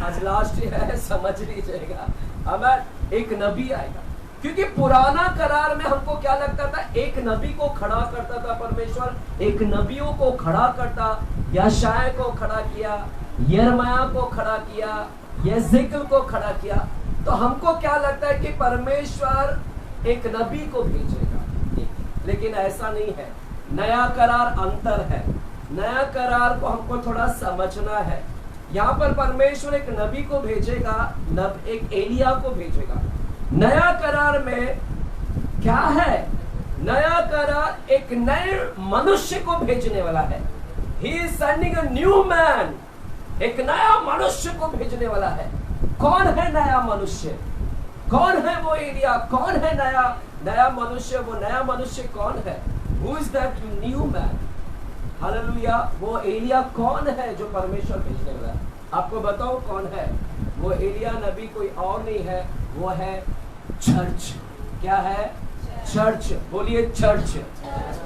आज लास्ट है, समझ लीजिएगा। हमें एक नबी आएगा, क्योंकि पुराना करार में हमको क्या लगता था? एक नबी को खड़ा करता था परमेश्वर, एक नबियों को खड़ा करता। यशायाह को खड़ा किया, यिर्मयाह को खड़ा किया, येज़ेकिएल को खड़ा किया। तो हमको क्या लगता है कि परमेश्वर एक नबी को भेजेगा, लेकिन ऐसा नहीं है। नया करार अंतर है। नया करार को हमको थोड़ा समझना है। यहाँ पर परमेश्वर एक नबी को भेजेगा, एक एलिया को भेजेगा। नया करार में क्या है? नया करार एक नए मनुष्य को भेजने वाला है। He is sending a new man, एक नया मनुष्य को भेजने वाला है। कौन है नया मनुष्य? कौन है वो एलिया? कौन है नया मनुष्य? वो नया मनुष्य कौन है? Who is that new man? Hallelujah. वो एलिया कौन है जो परमेश्वर भेजने वाला है? आपको बताओ कौन है वो एलिया नबी? कोई और नहीं है, वो है चर्च। क्या है? चर्च। बोलिए चर्च।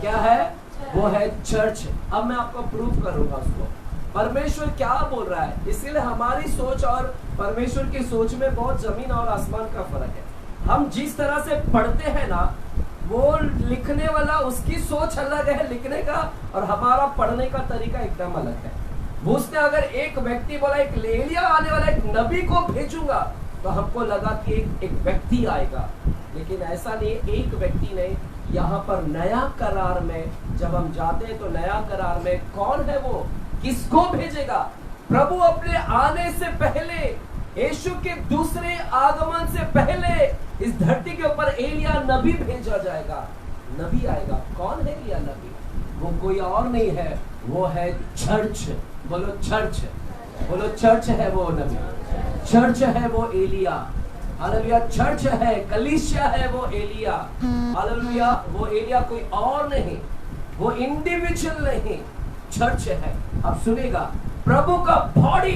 क्या है? वो है चर्च। अब मैं आपको प्रूव करूंगा उसको। परमेश्वर क्या बोल रहा है? इसीलिए हमारी सोच और परमेश्वर की सोच में बहुत जमीन और आसमान का फर्क है। हम जिस तरह से पढ़ते हैं ना, वो लिखने वाला उसकी सोच अलग है लिखने का, और हमारा पढ़ने का तरीका एकदम अलग है। वो उसने अगर एक व्यक्ति बोला, एक एलिया आने वाला, एक नबी को भेजूंगा, तो हमको लगा कि एक व्यक्ति आएगा, लेकिन ऐसा नहीं, एक व्यक्ति नहीं। यहाँ पर नया करार में जब हम जाते हैं तो नया करार में कौन है वो? किसको भेजेगा? प्रभु अपने आने से पहले, यीशु के दूसरे आगमन से पहले इस धरती के ऊपर एलिया नबी भेजा जाएगा। नबी आएगा। कौन है एलिया नबी? वो कोई और नहीं है, वो है चर्च। बोलो चर्च। बोलो चर्च है वो नबी, चर्च है वो एलिया। हालेलुया। चर्च है, कलीसिया है वो एलिया। हालेलुया। वो एलिया कोई और नहीं। वो इंडिविजुअल नहीं, चर्च है। अब सुनेगा, प्रभु का body,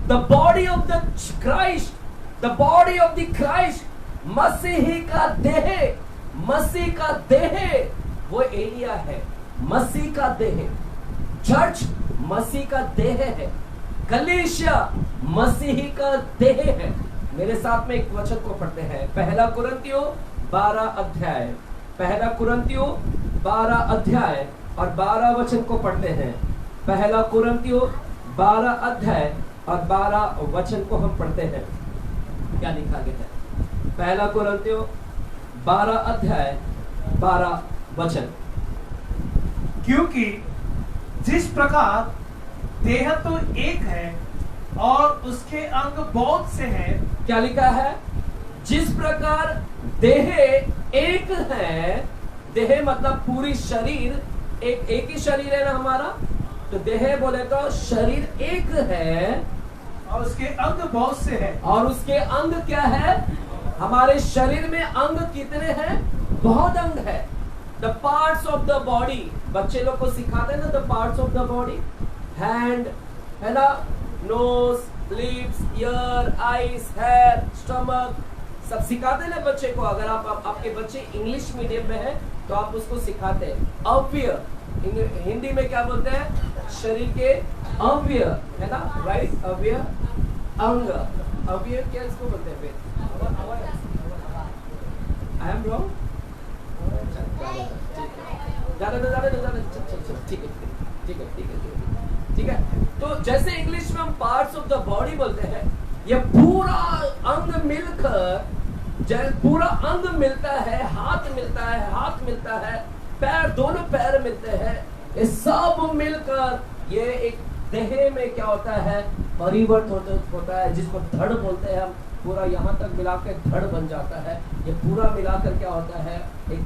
the body of the Christ, the body of the Christ, मसीही का देह, मसीह का देह वो एलिया है, मसीह का देह। चर्च मसीह का देह है, कलीसिया मसीही का देह है। मेरे साथ में एक वचन को पढ़ते हैं, पहला कुरिन्थियों 12 अध्याय, पहला कुरिन्थियों 12 अध्याय और 12 वचन को पढ़ते हैं। पहला कुरिन्थियों 12 अध्याय और 12 वचन को हम पढ़ते हैं। क्या लिखा गया है? पहला कुरिन्थियों 12 अध्याय 12 वचन। क्योंकि जिस प्रकार देह तो एक है और उसके अंग बहुत से हैं। क्या लिखा है? जिस प्रकार देह एक है, देह मतलब पूरी शरीर, एक ही शरीर है ना हमारा, तो देह बोले तो शरीर एक है और उसके अंग बहुत से हैं। और उसके अंग क्या है? हमारे शरीर में अंग कितने हैं? बहुत अंग है। The parts of the body, बच्चे लोग को सिखाते हैं ना, the parts of the body, hand है ना, nose, lips, ear, eyes, hair, stomach, सब सिखाते हैं ना बच्चे को। अगर आपके बच्चे इंग्लिश मीडियम में है तो आप उसको सिखाते हैं। अवयव, हिंदी में क्या बोलते हैं? शरीर के अवयव, है ना, राइट? अवयव, अंग, अवयव क्या इसको बोलते हैं? I am wrong? ठीक है। तो जैसे इंग्लिश में हम पार्ट्स ऑफ द बॉडी बोलते हैं, ये पूरा अंग मिलकर, पूरा अंग मिलता है, हाथ मिलता है, हाथ मिलता है, पैर, दोनों पैर मिलते हैं, ये सब मिलकर ये एक देह में क्या होता है? परिवर्तन होता है, जिसको धड़ बोलते हैं हम। पूरा यहाँ तक मिलाकर धड़ बन जाता है। ये पूरा मिलाकर क्या होता है? एक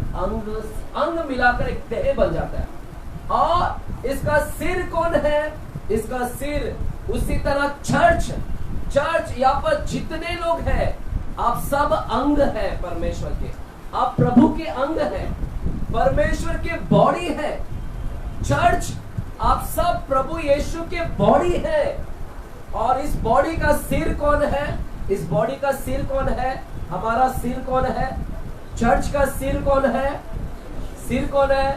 अंग मिलाकर एक देह बन जाता है। और इसका सिर कौन है? इसका सिर उसी तरह चर्च, यहाँ पर जितने लोग हैं, आप सब अंग है परमेश्वर के, आप प्रभु के अंग हैं, परमेश्वर के बॉडी है। चर्च, आप सब प्रभु यीशु के बॉडी है। और इस बॉडी का सिर कौन है? इस बॉडी का सिर कौन है? हमारा सिर कौन है? चर्च का सिर कौन है? सिर कौन है?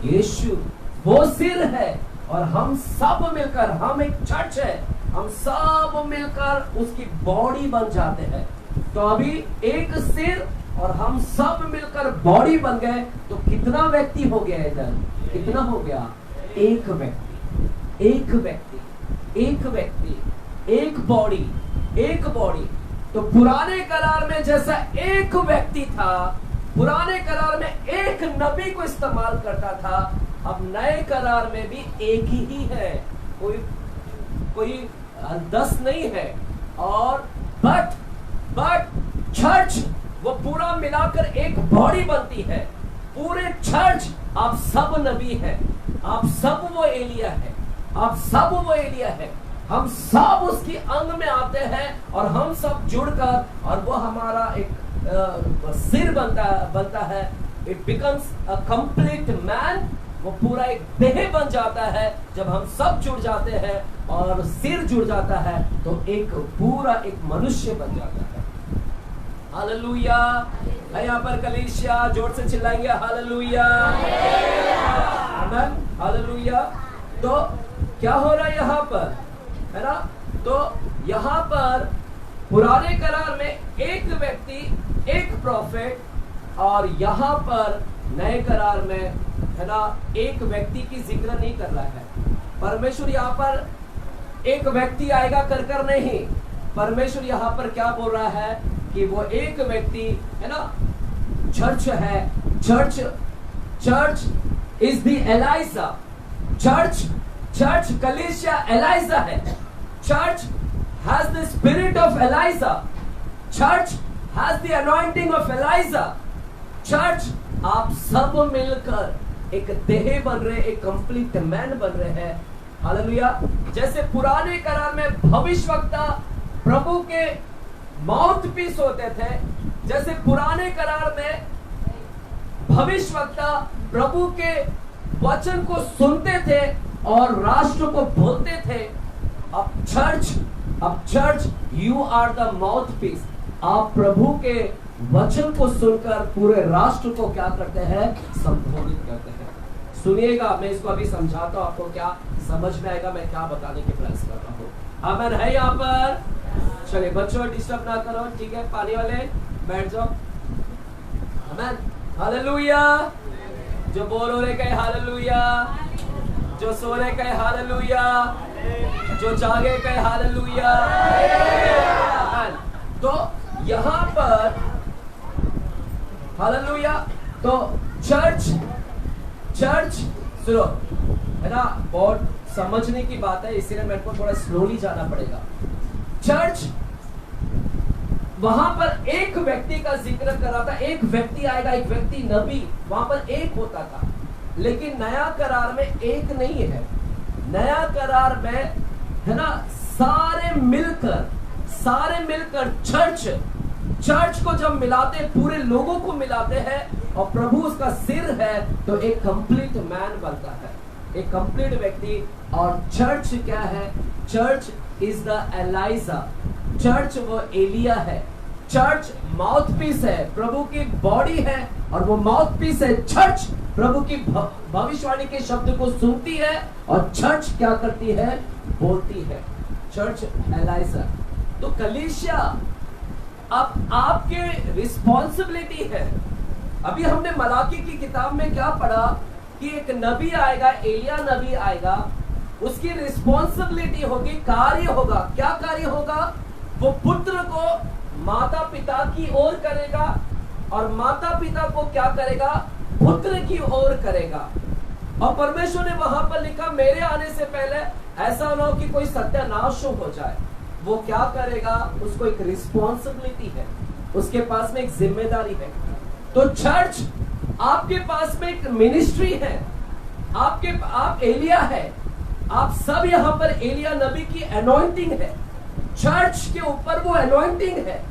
यीशु, वो सिर है। और हम सब मिलकर, हम एक चर्च है, हम सब मिलकर उसकी बॉडी बन जाते हैं। तो अभी एक सिर और हम सब मिलकर बॉडी बन गए, तो कितना व्यक्ति हो गया इधर? कितना हो गया? एक व्यक्ति, एक व्यक्ति, एक व्यक्ति, एक बॉडी, एक बॉडी। तो पुराने करार में जैसा एक व्यक्ति था, पुराने करार में एक नबी को इस्तेमाल करता था, अब नए करार में भी एक ही है, कोई 10 नहीं है। और बट चर्च वो पूरा मिलाकर एक बॉडी बनती है। पूरे चर्च आप सब नबी है, आप सब वो एलिया है, आप सब वो एलिया है। हम सब उसकी अंग में आते हैं और हम सब जुड़कर, और वो हमारा एक सिर बनता है। It becomes a complete man, वो पूरा एक देह बन जाता है। जब हम सब जुड़ जाते हैं और सिर जुड़ जाता है तो एक पूरा एक मनुष्य बन जाता है। हालेलुया। यहाँ पर कलीसिया जोर से चिल्लाएंगे हालेलुया, आमीन, हालेलुया। तो क्या हो रहा है यहाँ पर, है ना? तो यहाँ पर पुराने करार में एक व्यक्ति, एक प्रॉफिट, और यहाँ पर नए करार में, है ना, एक व्यक्ति की जिक्र नहीं कर रहा है। परमेश्वर यहाँ पर एक व्यक्ति आएगा कर नहीं, परमेश्वर यहाँ पर क्या बोल रहा है कि वो एक व्यक्ति, है ना, चर्च है। Church is the Elijah. Church कलीसिया एलाइजा है। Church has the spirit of Elijah. Church has the anointing of Elijah. Church, आप सब मिलकर एक देह बन रहे, एक कंप्लीट मैन बन रहे हैं। हालेलुया। जैसे पुराने करार में भविष्यवक्ता प्रभु के माउथपीस होते थे, जैसे पुराने करार में भविष्यवक्ता प्रभु के वचन को सुनते थे और राष्ट्र को बोलते थे। अब church you are the mouthpiece. आप प्रभु के वचन को सुनकर पूरे राष्ट्र को क्या करते हैं, संबोधित करते हैं। सुनिएगा, मैं इसको अभी समझाता हूं, आपको क्या समझ में आएगा मैं क्या बताने के प्रयास कर रहा हूँ। आमेन है यहाँ पर? चलिए बच्चों डिस्टर्ब ना करो, ठीक है, पानी वाले बैठ जाओ। आमेन, हालेलुया। जो बोल रहे कहे हालेलुया, जो सो रहे कहे हालेलुया, जो जागे कहे हालेलुया। तो यहाँ पर हालेलुया, तो चर्च सुनो, है ना, बहुत समझने की बात है, इसीलिए मेरे को थोड़ा स्लोली जाना पड़ेगा। चर्च वहां पर एक व्यक्ति का जिक्र कर रहा था, एक व्यक्ति आएगा, एक व्यक्ति नबी, वहां पर एक होता था। लेकिन नया करार में एक नहीं है, नया करार में है ना सारे मिलकर चर्च को जब मिलाते, पूरे लोगों को मिलाते हैं और प्रभु उसका सिर है, तो एक कंप्लीट मैन बनता है, एक कंप्लीट व्यक्ति। और चर्च क्या है? Church is the Elijah, church वो एलिया है। चर्च माउथपीस है, प्रभु की बॉडी है और वो माउथपीस है। चर्च प्रभु की भविष्यवाणी के शब्द को सुनती है और चर्च क्या करती है? बोलती है। Church Elijah. तो कलीसिया अब आपके रिस्पॉन्सिबिलिटी है। अभी हमने मलाकी की किताब में क्या पढ़ा कि एक नबी आएगा, एलिया नबी आएगा, उसकी रिस्पॉन्सिबिलिटी होगी, कार्य होगा। क्या कार्य होगा? वो पुत्र को माता पिता की ओर करेगा और माता पिता को क्या करेगा? पुत्र की ओर करेगा। और परमेश्वर ने वहां पर लिखा, मेरे आने से पहले ऐसा ना हो कि कोई सत्यानाश हो जाए। वो क्या करेगा? उसको एक रिस्पॉन्सिबिलिटी है, उसके पास में एक जिम्मेदारी है। तो चर्च आपके पास में एक मिनिस्ट्री है, आप एलिया है, आप सब यहाँ पर एलिया नबी की अनॉइंटिंग है। चर्च के ऊपर वो अनॉइंटिंग है,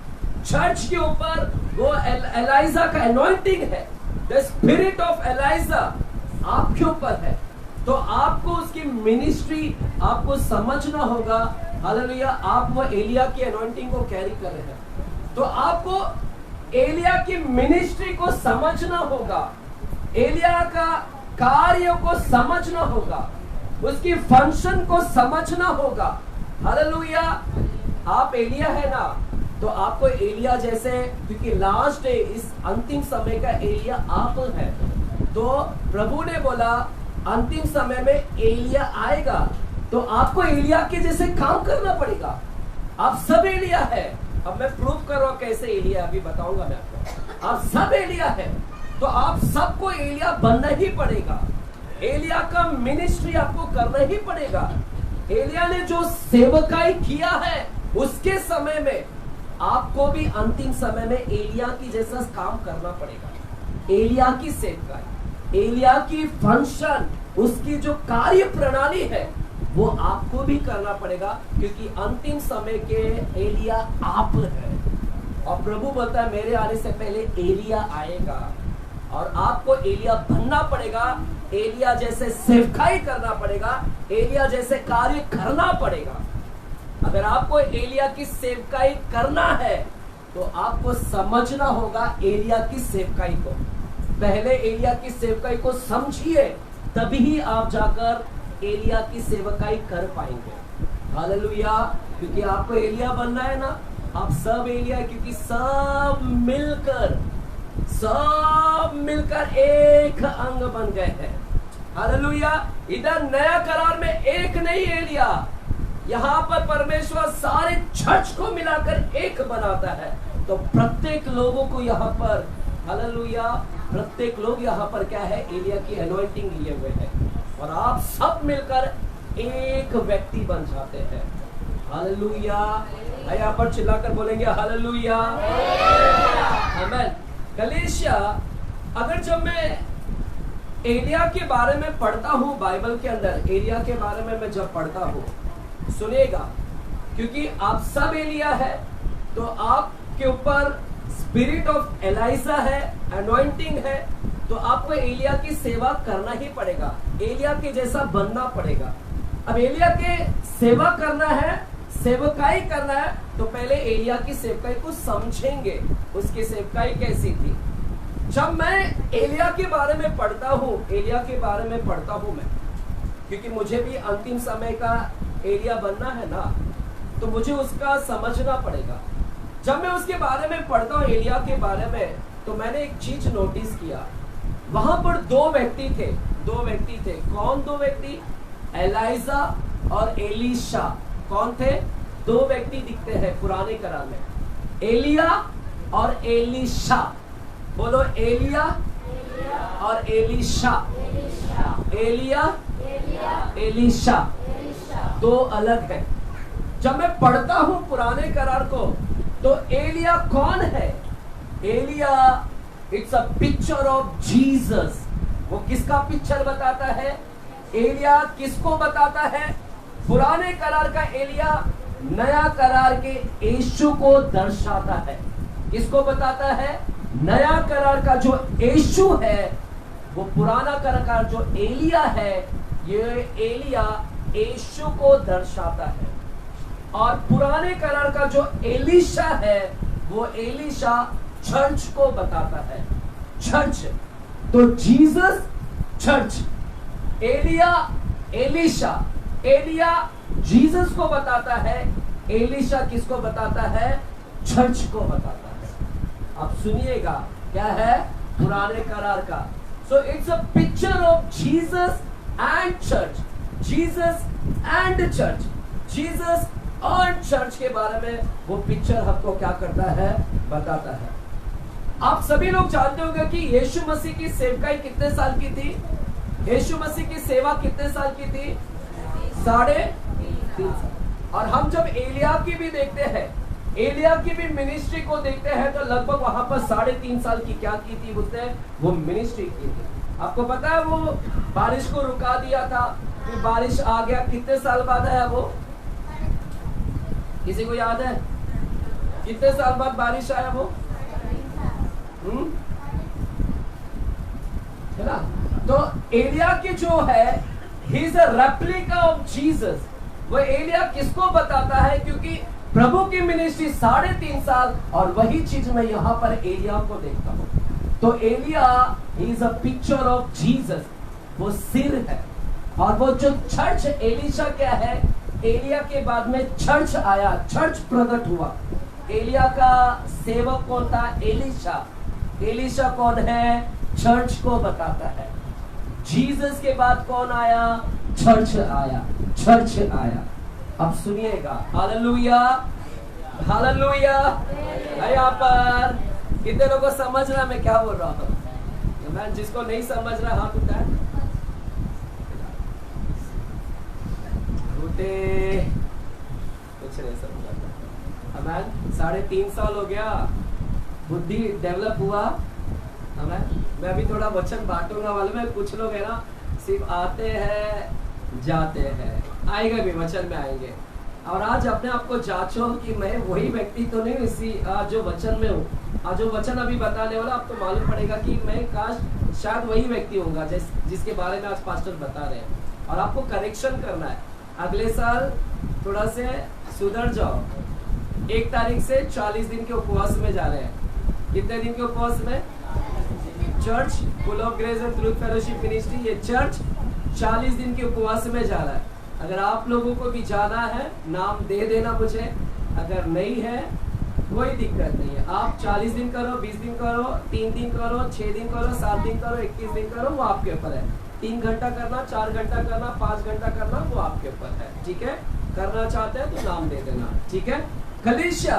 चर्च के ऊपर वो एलाइजा का अनॉइंटिंग है। द स्पिरिट ऑफ एलाइजा आपके ऊपर है। तो आपको उसकी मिनिस्ट्री आपको समझना होगा। हालेलुया, आप वो एलिया की अनॉइंटिंग को कैरी कर रहे हैं, तो आपको एलिया की मिनिस्ट्री को समझना होगा, एलिया का कार्य को समझना होगा, उसकी फंक्शन को समझना होगा। हालेलुया, आप एलिया है ना, तो आपको एलिया जैसे, क्योंकि लास्ट डे, इस अंतिम समय का एलिया आप है। तो प्रभु ने बोला अंतिम समय में एलिया आएगा, तो आपको एलिया के जैसे काम करना पड़ेगा। आप सब एलिया है। अब मैं प्रूव कर रहा हूं कैसे एलिया, अभी बताऊंगा मैं आपको। आप सब एलिया है, तो आप सबको एलिया बनना ही पड़ेगा। एलिया का मिनिस्ट्री आपको करना ही पड़ेगा। एलिया ने जो सेवकाई किया है, उसके समय में आपको भी अंतिम समय में एलिया की जैसा काम करना पड़ेगा। एलिया की सेवकाई, एलिया की फंक्शन, उसकी जो कार्य प्रणाली है, वो आपको भी करना पड़ेगा, क्योंकि अंतिम समय के एलिया आप है। और प्रभु बोलता है मेरे आने से पहले एलिया आएगा और आपको एलिया बनना पड़ेगा, एलिया जैसे सेवकाई करना पड़ेगा, एलिया जैसे कार्य करना पड़ेगा। अगर आपको एलिया की सेवकाई करना है तो आपको समझना होगा एलिया की सेवकाई को। पहले एलिया की सेवकाई को समझिए, तभी आप जाकर एलिया की सेवकाई कर पाएंगे। हालेलुया, क्योंकि आपको एलिया बनना है ना, आप सब एलिया, क्योंकि सब मिलकर एक अंग बन गए हैं। हालेलुया, इधर नया करार में एक नहीं एलिया, यहाँ पर परमेश्वर सारे चर्च को मिलाकर एक बनाता है। तो प्रत्येक लोगों को यहाँ पर, हालेलुया, प्रत्येक लोग यहाँ पर क्या है? एलिया की अनॉइंटिंग लिए हुए हैं और आप सब मिलकर एक व्यक्ति बन जाते हैं। हालेलुया, यहाँ पर चिल्लाकर बोलेंगे हालेलुया, आमीन। कलीसिया, अगर जब मैं एलिया के बारे में पढ़ता हूँ बाइबल के अंदर, एलिया के बारे में मैं जब पढ़ता हूँ, सुनिएगा, क्योंकि आप सब एलिया है, तो आपके ऊपर स्पिरिट ऑफ एलाइजा है, अनॉइंटिंग है, तो आपको एलिया की सेवा करना ही पड़ेगा, एलिया के जैसा बनना पड़ेगा। अब एलिया के सेवा करना है, सेवकाई करना है, तो पहले एलिया की सेवकाई को समझेंगे, उसकी सेवकाई कैसी थी। जब मैं एलिया के बारे में पढ़ता हूँ, एलिया के बारे में पढ़ता हूँ मैं, क्योंकि मुझे भी अंतिम समय का एलिया बनना है ना, तो मुझे उसका समझना पड़ेगा। जब मैं उसके बारे में पढ़ता हूँ, एलिया के बारे में, तो मैंने एक चीज नोटिस किया। वहां पर दो व्यक्ति थे। कौन दो व्यक्ति? एलाइजा और एलीशा। कौन थे? दो व्यक्ति दिखते हैं पुराने करार में, एलिया और एलीशा। बोलो, एलिया और एलीशा। एलिया, एलीशा, दो अलग है। जब मैं पढ़ता हूं पुराने करार को, तो एलिया कौन है? एलिया it's a picture of Jesus. वो किसका पिक्चर बताता है? एलिया किसको बताता है? पुराने करार का एलिया नया करार के यीशु को दर्शाता है। किसको बताता है? नया करार का जो यीशु है, वो पुराना करार जो एलिया है, ये एलिया यीशु को दर्शाता है। और पुराने करार का जो एलीशा है, वो एलीशा चर्च को बताता है। चर्च, तो जीसस चर्च, एलिया एलीशा। एलिया जीसस को बताता है, एलीशा किसको बताता है? चर्च को बताता है। अब सुनिएगा क्या है पुराने करार का। So it's a picture of Jesus and church, Jesus and church, Jesus और चर्च के बारे में वो पिक्चर हमको क्या करता है? बताता है। आप सभी लोग जानते होंगे कि यीशु मसीह की सेवकाई कितने साल की थी? यीशु मसीह की सेवा कितने साल की थी? 3.5 साल। और हम जब एलिया की भी देखते हैं, एलिया की भी मिनिस्ट्री को देखते हैं, तो लगभग वहां पर 3.5 साल की क्या की थी? उसने वो मिनिस्ट्री की थी। आपको पता है वो बारिश को रुका दिया था, फिर बारिश आ गया। कितने साल बाद आया वो? किसी को याद है कितने साल बाद बारिश आया वो? है ना? तो एलिया की जो है, he is a replica of Jesus. वो एलिया किसको बताता है? क्योंकि प्रभु की मिनिस्ट्री 3.5 साल, और वही चीज मैं यहाँ पर एलिया को देखता हूँ। तो एलिया is a picture of Jesus, वो सिर है। और वो जो चर्च एलीशा क्या है? एलिया के बाद में चर्च आया, चर्च प्रकट हुआ। एलिया का सेवक कौन था? एलीशा। एलीशा कौन है? चर्च को बताता है। जीसस के बाद कौन आया? चर्च आया, चर्च आया। अब सुनिएगा, हालेलुया, हालेलुया। यहाँ पर कितने लोगों को समझ रहा मैं क्या बोल रहा हूँ? मैं जिसको नहीं समझ रहा हाथ उठाए। कुछ नहीं समझा। हमें 3.5 साल हो गया, बुद्धि डेवलप हुआ। मैं अभी थोड़ा वचन बांटूंगा। मालूम है कुछ लोग है ना, सिर्फ आते हैं जाते हैं, आएगा भी वचन में आएंगे। और आज अपने आप को जांचो कि मैं वही व्यक्ति तो नहीं इसी जो वचन में हूँ। आज जो वचन अभी बताने वाला आपको मालूम पड़ेगा कि मैं काश शायद वही व्यक्ति होऊंगा जिसके बारे में आज पास्टर बता रहे हैं। और आपको करेक्शन करना है। अगले साल थोड़ा से सुधर जाओ। 1 तारीख से 40 दिन के उपवास में जा रहे हैं। कितने दिन के उपवास में? Church full of grace and truth fellowship ministry, ये चर्च 40 दिन के उपवास में जा रहा है। अगर आप लोगों को भी जाना है, नाम दे देना मुझे। अगर नहीं है कोई दिक्कत नहीं है। आप 40 दिन करो, 20 दिन करो, 3 दिन करो, 6 दिन करो, 7 दिन करो, 21 दिन करो, वो आपके ऊपर है। 3 घंटा करना, 4 घंटा करना, 5 घंटा करना, वो आपके ऊपर है। ठीक है? करना चाहते हैं तो नाम दे देना। ठीक है? कलीसिया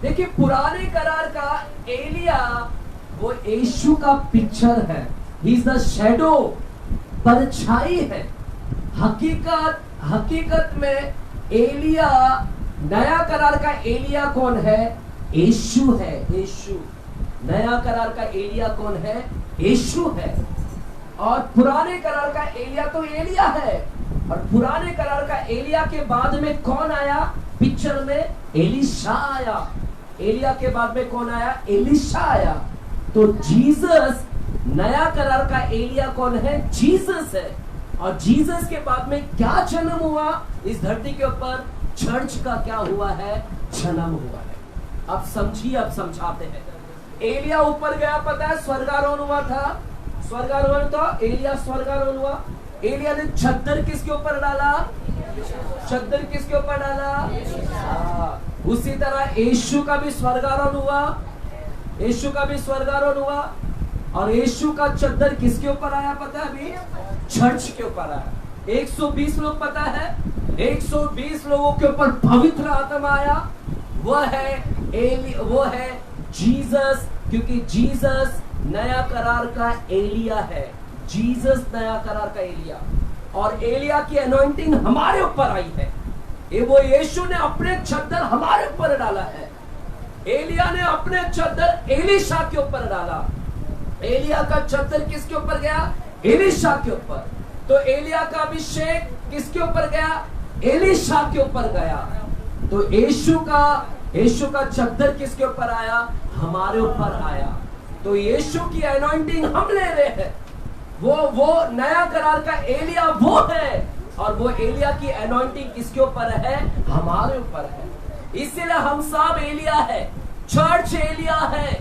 देखिए, पुराने करार का एलिया वो यीशु का पिक्चर है। ही इज द शैडो, परछाई है। हकीकत में एलिया, नया करार का एलिया कौन है? यीशु है। यीशु नया करार का एलिया कौन है? यीशु है। और पुराने करार का एलिया तो एलिया है। और पुराने करार का एलिया के बाद में कौन आया पिक्चर में? एलीशा आया। एलिया के बाद में कौन आया? एलीशा आया। तो जीसस नया करार का एलिया कौन है? जीसस है। और जीसस के बाद में क्या जन्म हुआ इस धरती के ऊपर? चर्च का क्या हुआ है? जन्म हुआ है। अब समझिए, अब समझाते हैं। एलिया ऊपर गया, पता है स्वर्गारोहण हुआ था, स्वर्गारोहण था, एलिया स्वर्गारोहण हुआ। एलिया ने चद्दर किसके ऊपर डाला? चद्दर किसके ऊपर डाला? उसी तरह यीशु का भी स्वर्गारोहण हुआ, यीशु का भी स्वर्गारोहण हुआ। और यीशु का चद्दर किसके ऊपर आया पता है? अभी चर्च के ऊपर आया। 120 लोग, पता है 120 लोगों के ऊपर पवित्र आत्मा आया। वो है जीसस, क्योंकि जीसस नया करार का एलिया है। जीसस नया करार का एलिया, और एलिया की अनॉइंटिंग हमारे ऊपर आई है। ये वो यीशु ने अपने चद्दर हमारे ऊपर डाला है। एलिया ने अपने चद्दर एलीशा के ऊपर डाला। एलिया का चद्दर किसके ऊपर गया? एलीशा के ऊपर। तो एलिया का अभिषेक किसके ऊपर गया? एलीशा के ऊपर गया। तो यीशु का चद्दर किसके ऊपर आया? हमारे ऊपर आया। तो यीशु की अनॉइंटिंग हम ले रहे हैं। वो नया करार का एलिया वो है, और वो एलिया की अनॉइंटिंग किसके ऊपर है? हमारे ऊपर है। इसीलिए हम सब एलिया है। चर्च एलिया है,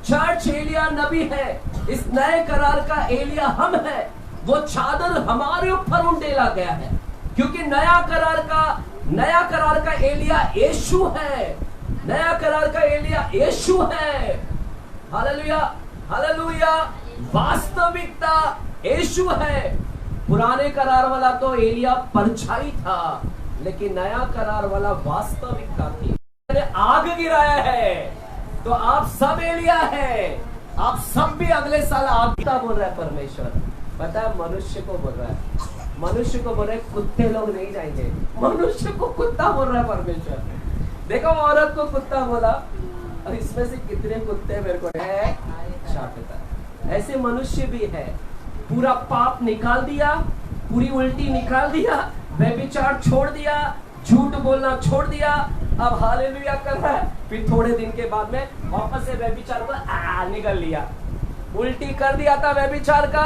चर्च एलिया नबी है। इस नए करार का एलिया हम है। वो चादर हमारे ऊपर उंडेला गया है, क्योंकि नया करार का एलिया यीशु है। नया करार का एलिया यीशु है। Hallelujah, hallelujah. वास्तविकता यीशु है। पुराने करार वाला तो एलिया परछाई था, लेकिन नया करार वाला वास्तविकता थी। मैंने आग गिराया है, तो आप सब एलिया है। आप सब भी अगले साल आग बोल रहा है परमेश्वर। पता है मनुष्य को बोल रहा है, मनुष्य को बोल रहे कुत्ते लोग नहीं जाएंगे, मनुष्य को कुत्ता बोल रहा है परमेश्वर। देखो औरत को कुत्ता बोला, और इसमें से कितने कुत्ते मेरे को है शापिता। ऐसे मनुष्य भी है। पूरा पाप निकाल दिया, पूरी उल्टी निकाल दिया, व्यभिचार छोड़ दिया, झूठ बोलना छोड़ दिया, अब हालेलुया कर रहा है। फिर थोड़े दिन के बाद में वापस से व्यभिचार को निकल लिया। उल्टी कर दिया था व्यभिचार का,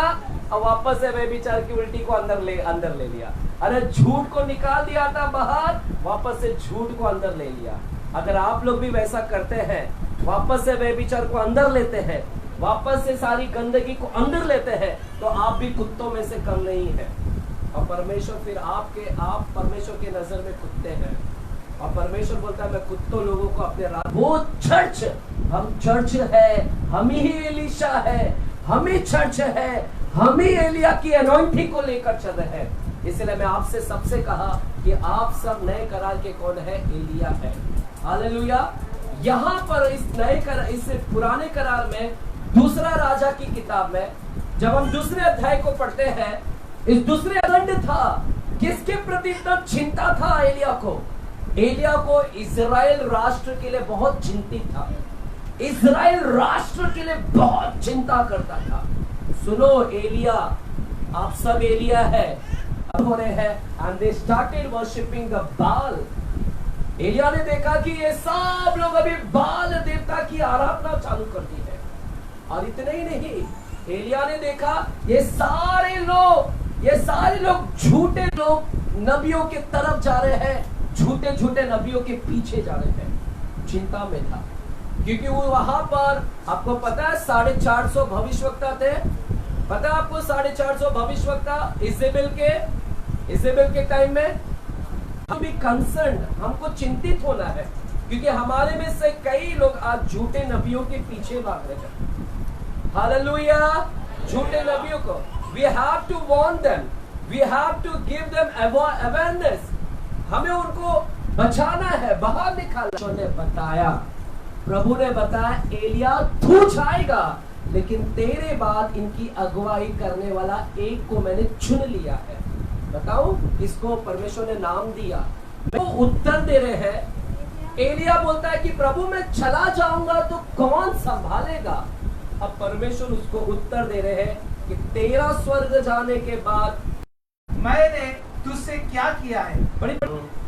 और वापस से व्यभिचार की उल्टी को अंदर ले लिया। अरे झूठ को निकाल दिया था बाहर, वापस से झूठ को अंदर ले लिया। अगर आप लोग भी वैसा करते हैं, वापस से व्यभिचार को अंदर लेते हैं, वापस से सारी गंदगी को अंदर लेते हैं, तो आप भी कुत्तों में से कम नहीं है। और परमेश्वर फिर आप परमेश्वर के नजर में कुत्ते हैं। और परमेश्वर बोलता है मैं कुत्तों लोगों को अपने वो चर्च, हम चर्च है, हम ही एलीशा है, हम ही चर्च है, हम ही एलिया की अनॉइंटिंग को लेकर चल रहे हैं। इसलिए मैं आपसे सबसे कहा कि आप सब नए करार के कौन है? एलिया है। हालेलुया। यहाँ पर इस पुराने करार में दूसरा राजा की किताब में जब हम दूसरे अध्याय को पढ़ते हैं, इस दूसरे दंड था। किसके प्रति इतना चिंता था एलिया को? एलिया को इजराइल राष्ट्र के लिए बहुत चिंतित था। इजराइल राष्ट्र के लिए बहुत चिंता करता था। सुनो एलिया, आप सब एलिया है, हो रहे हैं, and they started worshipping the Baal। Elia ने देखा कि ये सब लोग अभी बाल देवता की आराधना चालू कर दी है। और इतने ही नहीं, एलिया ने देखा ये सारे लोग झूठे लोग नबियों के तरफ जा रहे हैं, झूठे नबियों के पीछे जा रहे हैं। चिंता में था, क्योंकि वो वहां पर आपको पता है 450 भविष्यवक्ता थे। पता है आपको 450 भविष्यवक्ता इजेबेल के टाइम में। हम भी कंसर्न, हमको चिंतित होना है, क्योंकि हमारे में से कई लोग आज झूठे नबियों के पीछे भाग रहे हैं। हालेलुया। झूठे नबियों को we have to warn them, we have to give them awareness। हमें उनको बचाना है, बाहर निकालना। ने बताया, प्रभु ने बताया एलिया तू जाएगा, लेकिन तेरे बाद इनकी अगुवाई करने वाला एक को मैंने चुन लिया है। बताओ किसको? परमेश्वर ने नाम दिया। वो उत्तर दे रहे हैं। एलिया बोलता है कि प्रभु मैं चला जाऊंगा तो कौन संभालेगा? अब परमेश्वर उसको उत्तर दे रहे हैं कि तेरा स्वर्ग जाने के बाद मैंने तुझसे क्या किया है?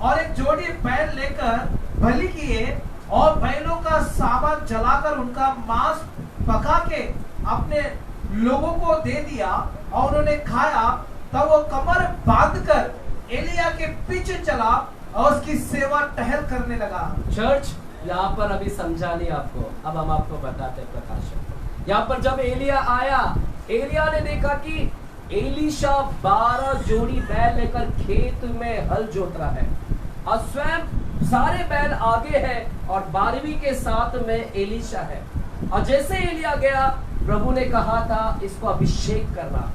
और एक जोड़ी बैल लेकर बलि किए, और बैलों का सामान जलाकर उनका मांस पका के अपने लोगों को दे दिया और उन्होंने खाया, तब वो कमर बांधकर एलिया के पीछे चला और उसकी सेवा टहल करने लगा। चर्च यहाँ पर अभी समझा नहीं आपको, अब हम आपको बताते हैं प्रकाश। यहाँ पर जब एलिया आया, एलिया ने देखा कि एलीशा 12 जोड़ी बैल लेकर खेत में हल जोत रहा है और स्वयं सारे बैल आगे हैं और 12वीं के साथ में एलीशा है। और जैसे एलिया गया, प्रभु ने कहा था इसको अभिषेक करना।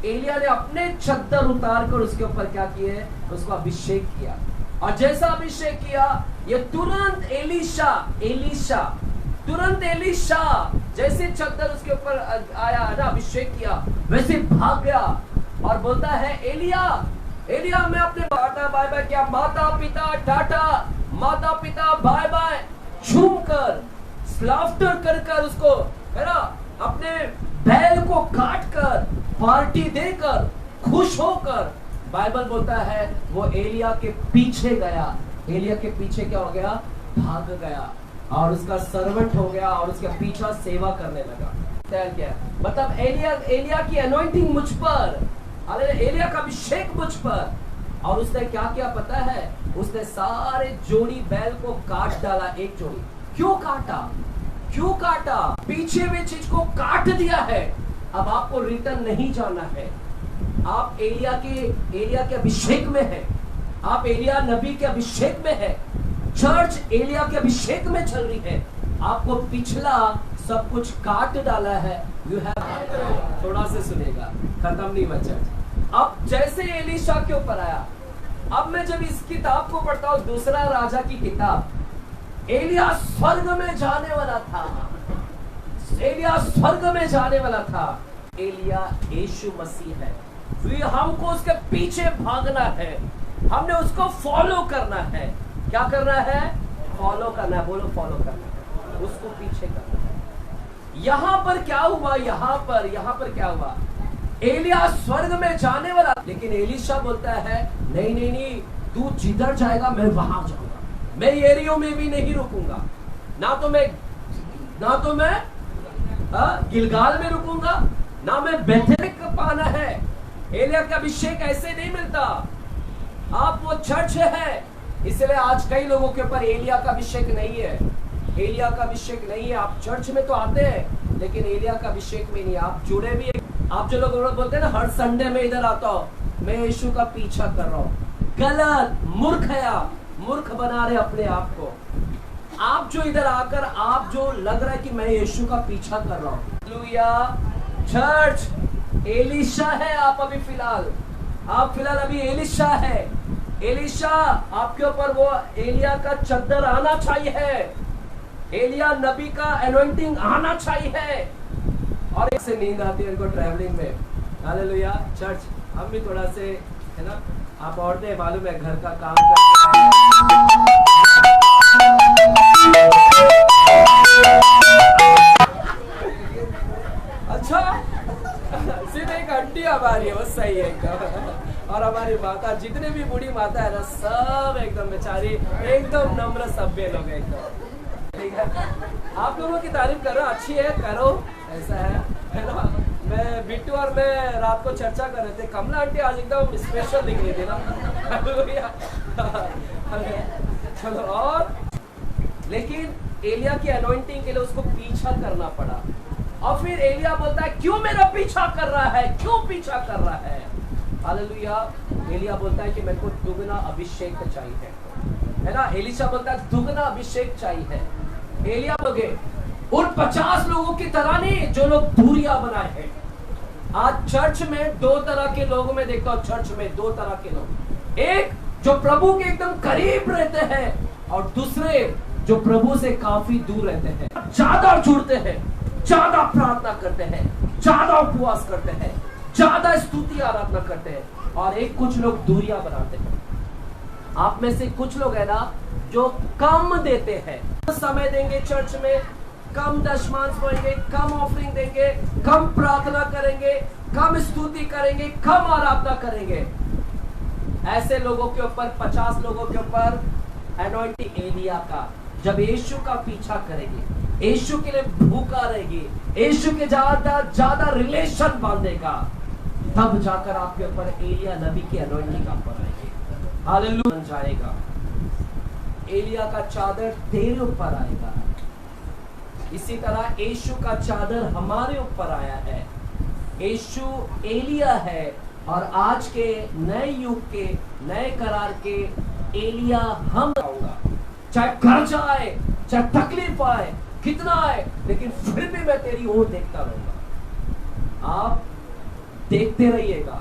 एलिया ने अपने चद्दर उतार कर उसके ऊपर क्या किए, उसको अभिषेक किया। और जैसा अभिषेक किया, ये तुरंत एलीशा जैसे चद्दर उसके ऊपर आया ना, अभिषेक किया, वैसे भाग गया और बोलता है एलिया मैं अपने टाटा बाय बाय किया, माता पिता टाटा, माता पिता बाय बाय, झूम कर स्लाफ्टर कर उसको, है ना, अपने बैल को काट कर पार्टी देकर खुश होकर, बाइबल बोलता है वो एलिया के पीछे गया। एलिया के पीछे क्या हो गया, भाग गया और उसका सर्वेंट हो गया और उसके पीछे सेवा करने लगा। क्या मतलब एलिया की अनॉइंटिंग मुझ पर, एलिया का अभिषेक मुझ पर। और उसने क्या किया पता है, उसने सारे जोड़ी बैल को काट डाला, एक जोड़ी। क्यों काटा? पीछे हुई चीज को काट दिया है। अब आपको रिटर्न नहीं जाना है, आप एलिया के अभिषेक में है, आप एलिया नबी के अभिषेक में है, चर्च एलिया के अभिषेक में चल रही है। आपको पिछला सब कुछ काट डाला है। यू हैव, थोड़ा से सुनेगा, खत्म नहीं बचा। अब जैसे एलीशा के ऊपर आया, अब मैं जब इस किताब को पढ़ता हूँ, दूसरा राजा की किताब, एलिया स्वर्ग में जाने वाला था। एलिया यीशु मसीह है, फिर हमको उसके पीछे भागना है, हमने उसको फॉलो करना है। क्या करना है? फॉलो करना है। बोलो फॉलो करना है, उसको पीछे करना है। यहाँ पर क्या हुआ, यहाँ पर क्या हुआ, एलिया स्वर्ग में जाने वाला, लेकिन एलीशा बोलता है नहीं, तू जिधर जाएगा मैं वहां जाऊंगा, मैं एरियो में भी नहीं रुकूंगा, ना तो मैं गिलगाल में रुकूंगा, ना मैं बेथेल का पाना है। एलिया का अभिषेक ऐसे नहीं मिलता। आप वो चर्च है, इसलिए आज कई लोगों के ऊपर एलिया का अभिषेक नहीं है। एलिया का अभिषेक नहीं है। आप चर्च में तो आते हैं, लेकिन एलिया का अभिषेक में नहीं। आप जुड़े भी, आप जो लोग बोलते हैं ना हर संडे में इधर आता हूं, मैं यीशु का पीछा कर रहा हूँ, गलत, मूर्ख है आप, मूर्ख बना रहे अपने आप को। आप जो इधर आकर आप जो लग रहा है कि मैं यीशु का पीछा कर रहा हूँ, हालेलुया। चर्च एलीशा है, आप अभी फिलहाल अभी एलीशा है। एलीशा आपके ऊपर वो एलिया का चद्दर आना चाहिए, एलिया नबी का एनॉइंटिंग आना चाहिए। और एक से नींद आती है इनको ट्रैवलिंग में, हालेलुया। चर्च हम भी थोड़ा से, है ना, आप औरतें मालूम है घर का काम करते हैं। अच्छा, सिर्फ एक आंटी हमारी है, वो सही है एकदम। और हमारी माता, जितने भी बूढ़ी माता है ना, सब एकदम बेचारी, एकदम नम्र सभ्य लोग एकदम, ठीक है। आप लोगों की तारीफ करो, अच्छी है, करो, ऐसा है ना। मैं बिट्टू और मैं रात को चर्चा कर रहे थे, कमला आंटी आज एकदम स्पेशल दिख रही थी ना। चलो, और लेकिन एलिया की अनॉइंटिंग के लिए उसको पीछा करना पड़ा। और फिर एलिया बोलता है क्यों मेरा पीछा कर रहा है, क्यों पीछा कर रहा है, हालेलुया। एलिया बोलता है कि मेरे को दुगना अभिषेक चाहिए, है ना। एलीशा बोलता है दुगना अभिषेक चाहिए। एलिया बोले उन 50 लोगों की तरह नहीं जो लोग दूरियां बनाए हैं। आज चर्च में दो तरह के लोगों में देखता हूँ, चर्च में दो तरह के लोग, एक जो प्रभु के एकदम करीब रहते हैं और दूसरे जो प्रभु से काफी दूर रहते हैं, ज्यादा जुड़ते हैं, ज्यादा प्रार्थना करते हैं, ज्यादा उपवास करते हैं, ज्यादा स्तुति आराधना करते हैं, और एक कुछ लोग दूरियां बनाते हैं। आप में से कुछ लोग है ना जो कम देते हैं, समय देंगे चर्च में, कम दशमांश देंगे, कम ऑफरिंग देंगे, कम प्रार्थना करेंगे, कम स्तुति करेंगे, कम आराधना करेंगे। ऐसे लोगों के ऊपर 50 लोगों के ऊपर एनॉइंटिंग एलिया का जब यीशु का पीछा करेंगे, यीशु के लिए भूखा रहेगी, यीशु के ज्यादा रिलेशन बांधेगा, तब जाकर आपके ऊपर एलिया नबी की अनॉइंटिंग आप पर आएगी। हालेलुया बन जाएगा। एलिया का चादर तेरे ऊपर आएगा। इसी तरह यीशु का चादर हमारे ऊपर आया है। यीशु एलिया है और आज के नए युग के नए करार के एलिया हम होगा। चाहे कर्जा आए, चाहे तकलीफ आए, कितना आए, लेकिन फिर भी मैं तेरी ओर देखता रहूंगा। आप देखते रहिएगा।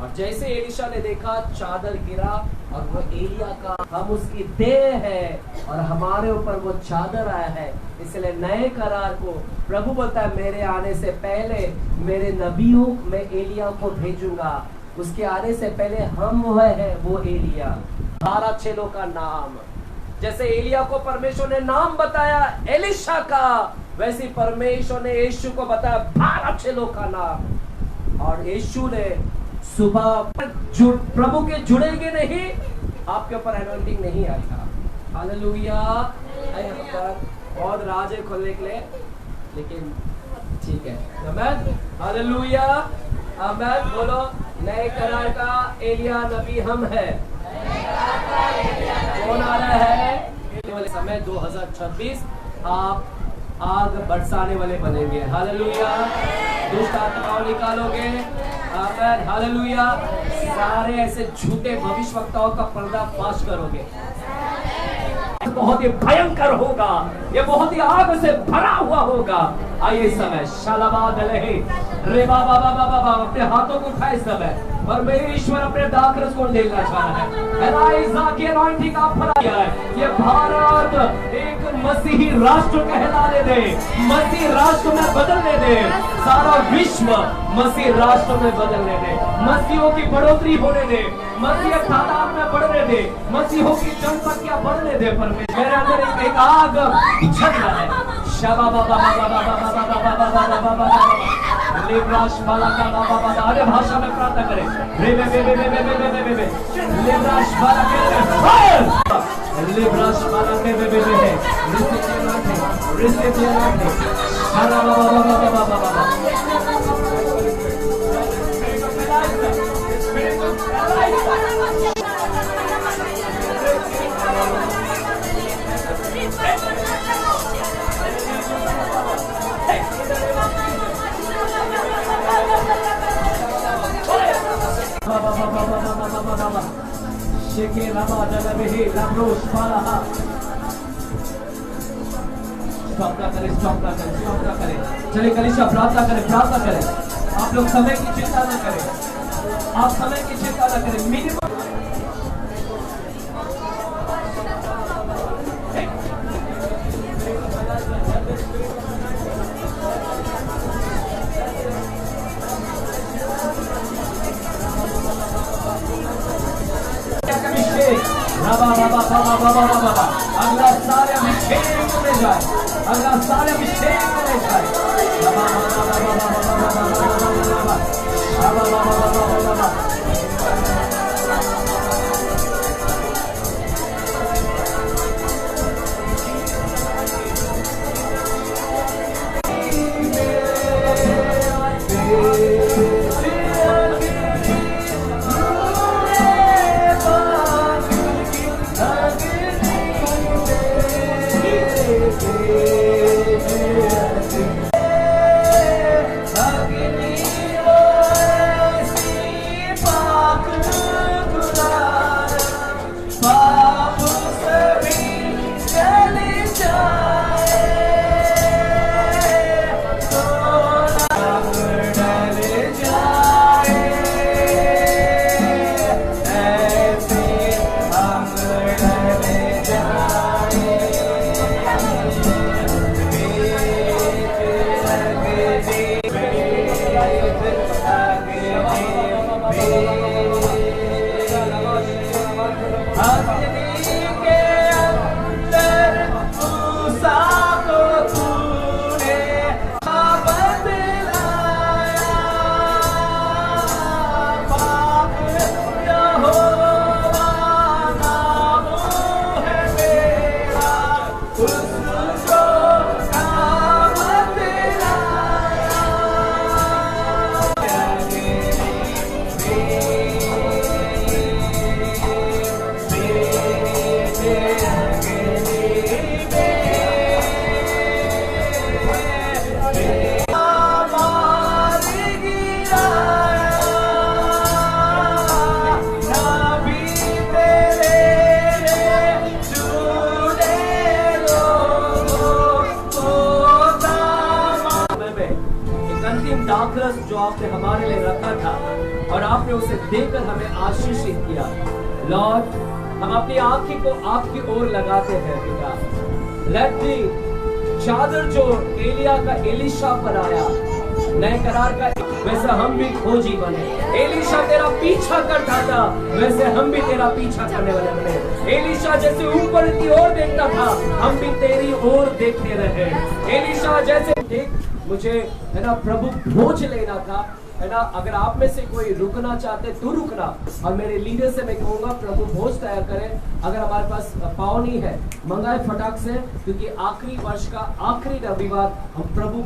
और जैसे एलिशा ने देखा चादर गिरा और वो एलिया का, हम उसकी देह है और हमारे ऊपर वो चादर आया है। इसलिए नए करार को प्रभु बोलता है, मेरे आने से पहले मेरे नबियों में एलिया को भेजूंगा। उसके आने से पहले हम है वो एलिया। 12 चेलों का नाम, जैसे एलिया को परमेश्वर ने नाम बताया एलिशा का, वैसे परमेश्वर ने यीशु को बताया 12 चेलों का नाम। और यीशु ने सुबह प्रभु के जुड़ेंगे नहीं, आपके ऊपर अनॉइंटिंग नहीं आएगा। हालेलुया। बहुत राज है खोलने के लिए, लेकिन ठीक है। आमीन, हालेलुया, आमीन। बोलो, नए करार का एलिया नबी हम है। कौन आ रहा है? वाले समय 2026 आप आग बरसाने वाले बनेंगे। हालेलुया। दुष्ट आत्माओं निकालोगे। आमीन, हालेलुया। सारे ऐसे झूठे भविष्यवक्ताओं का पर्दाफाश करोगे। बहुत ही भयंकर होगा, ये बहुत ही आग से भरा हुआ होगा। आइए समय शालाबाद रे बाबा बाबा बाबा अपने हाथों को उठाए समय परमेश्वर अपने दाखरस को देना चाह रहा है। एलाइजा की अनॉइंटिंग आप पर आया है। ये भारत एक मसीही राष्ट्र कहलाने दे, मसीही राष्ट्र में बदलने दे, सारा विश्व मसीही राष्ट्र में बदलने दे, मसीहों की बढ़ोतरी होने दे, मसीह तादाद में बढ़ने दे, मसीहों की जनसंख्या बढ़ने दे। परमेश्वर मेरे अंदर एक आग जल रहा है। शबा बाबा बाबा बाबा बाबा बाबा बाबा बाबा लेब्राश वाला का बाबा बाबा, अरे भाषा में प्रार्थना करें। रे बे बे बे बे बे बे बे बे बे लेब्राश वाला के लेब्राश वाला के बे बे बे रिसीव करते शबा बाबा बाबा बाबा बाबा। चलिए कलीसिया प्रार्थना करें। आप लोग समय की चिंता न करें, आप समय की चिंता न करें। मिनिमम अगला सारे अभिषेक में जाए, अगला सारे अभिषेक में जाए। दाखरस जो आपने हमारे लिए रखा था और आपने उसे देकर हमें आशीषित किया। लॉर्ड, हम अपनी आंखें को आपकी ओर लगाते हैं पिता। लेट दी चादर जो एलिया का एलिशा पर आया, नए करार का, वैसे हम भी खोजी बने। एलिशा तेरा पीछा करता था, वैसे हम भी तेरा पीछा करने वाले बने। एलिशा जैसे ऊपर की ओर देखता था, हम भी तेरी ओर देखते रहे। एलिशा जैसे देख, मुझे है ना प्रभु भोज लेना था, है ना। अगर आप में से कोई रुकना चाहते तो रुकना, और मेरे लीडर से मैं कहूंगा प्रभु भोज तैयार करें। अगर हमारे पास पाव नहीं है, मंगाए फटाक से, क्योंकि आखिरी वर्ष का आखिरी रविवार हम प्रभु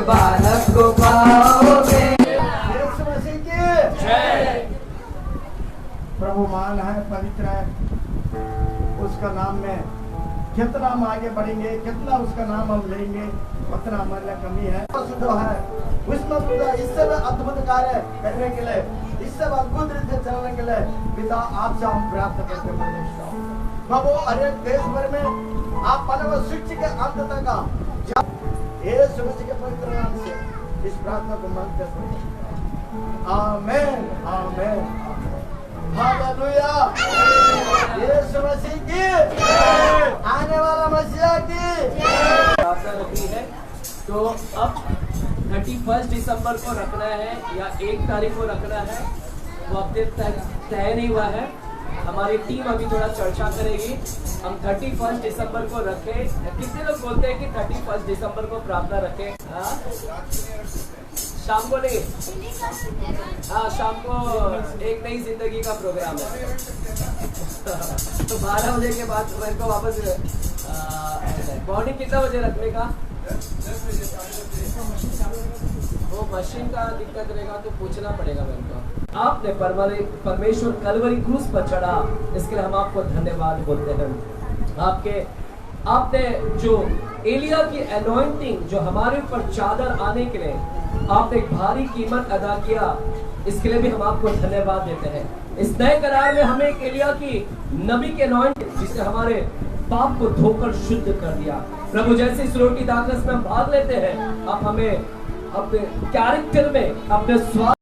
बालक को पाओगे। प्रभु महान है, पवित्र है, उसका नाम में कितना हम आगे बढ़ेंगे, कितना उसका नाम हम लेंगे, उतना हमारे लिए कमी है। जो है उसमें इससे अद्भुत कार्य करने के लिए, इससे अद्भुत रीति चलने के लिए पिता आपसे हम प्राप्त करते हैं। प्रभु हर एक देश भर में आप मानव शिक्षा के अंत तक यीशु मसीह के पवित्र नाम से इस प्रार्थना को मांगते हैं। आमीन, आमीन, हालेलुया। यीशु मसीह की, आने वाला मसीहा की प्रार्थना रखी है। तो अब 31 दिसंबर को रखना है या 1 तारीख को रखना है, वो अब तक तय नहीं हुआ है। हमारी टीम अभी थोड़ा चर्चा करेगी। हम 31 दिसंबर को रखें। कितने लोग बोलते हैं कि 31 दिसंबर को प्रार्थना रखें? शाम को नहीं, हाँ शाम को एक नई जिंदगी का प्रोग्राम है। तो 12 बजे के बाद मेरे को वापस मॉर्निंग कितना बजे रखने का? वो मशीन का दिक्कत रहेगा तो पूछना पड़ेगा मेरे को। आपने परमेश्वर कलवरी क्रूस पर चढ़ा, इसके लिए हम आपको धन्यवाद बोलते हैं। आपने जो एलिया की एनॉइंटिंग जो हमारे ऊपर चादर आने के लिए आपने एक भारी कीमत अदा किया, इसके लिए भी हम आपको धन्यवाद देते हैं। इस नए करार में हमें एक एलिया की नबी के एनॉइंटिंग जिसने हमारे पाप को धोकर शुद्ध कर दिया। प्रभु जैसे इस रोटी दाखरस में हम भाग लेते हैं, आप हमें अपने कैरेक्टर में, अपने स्वास्थ्य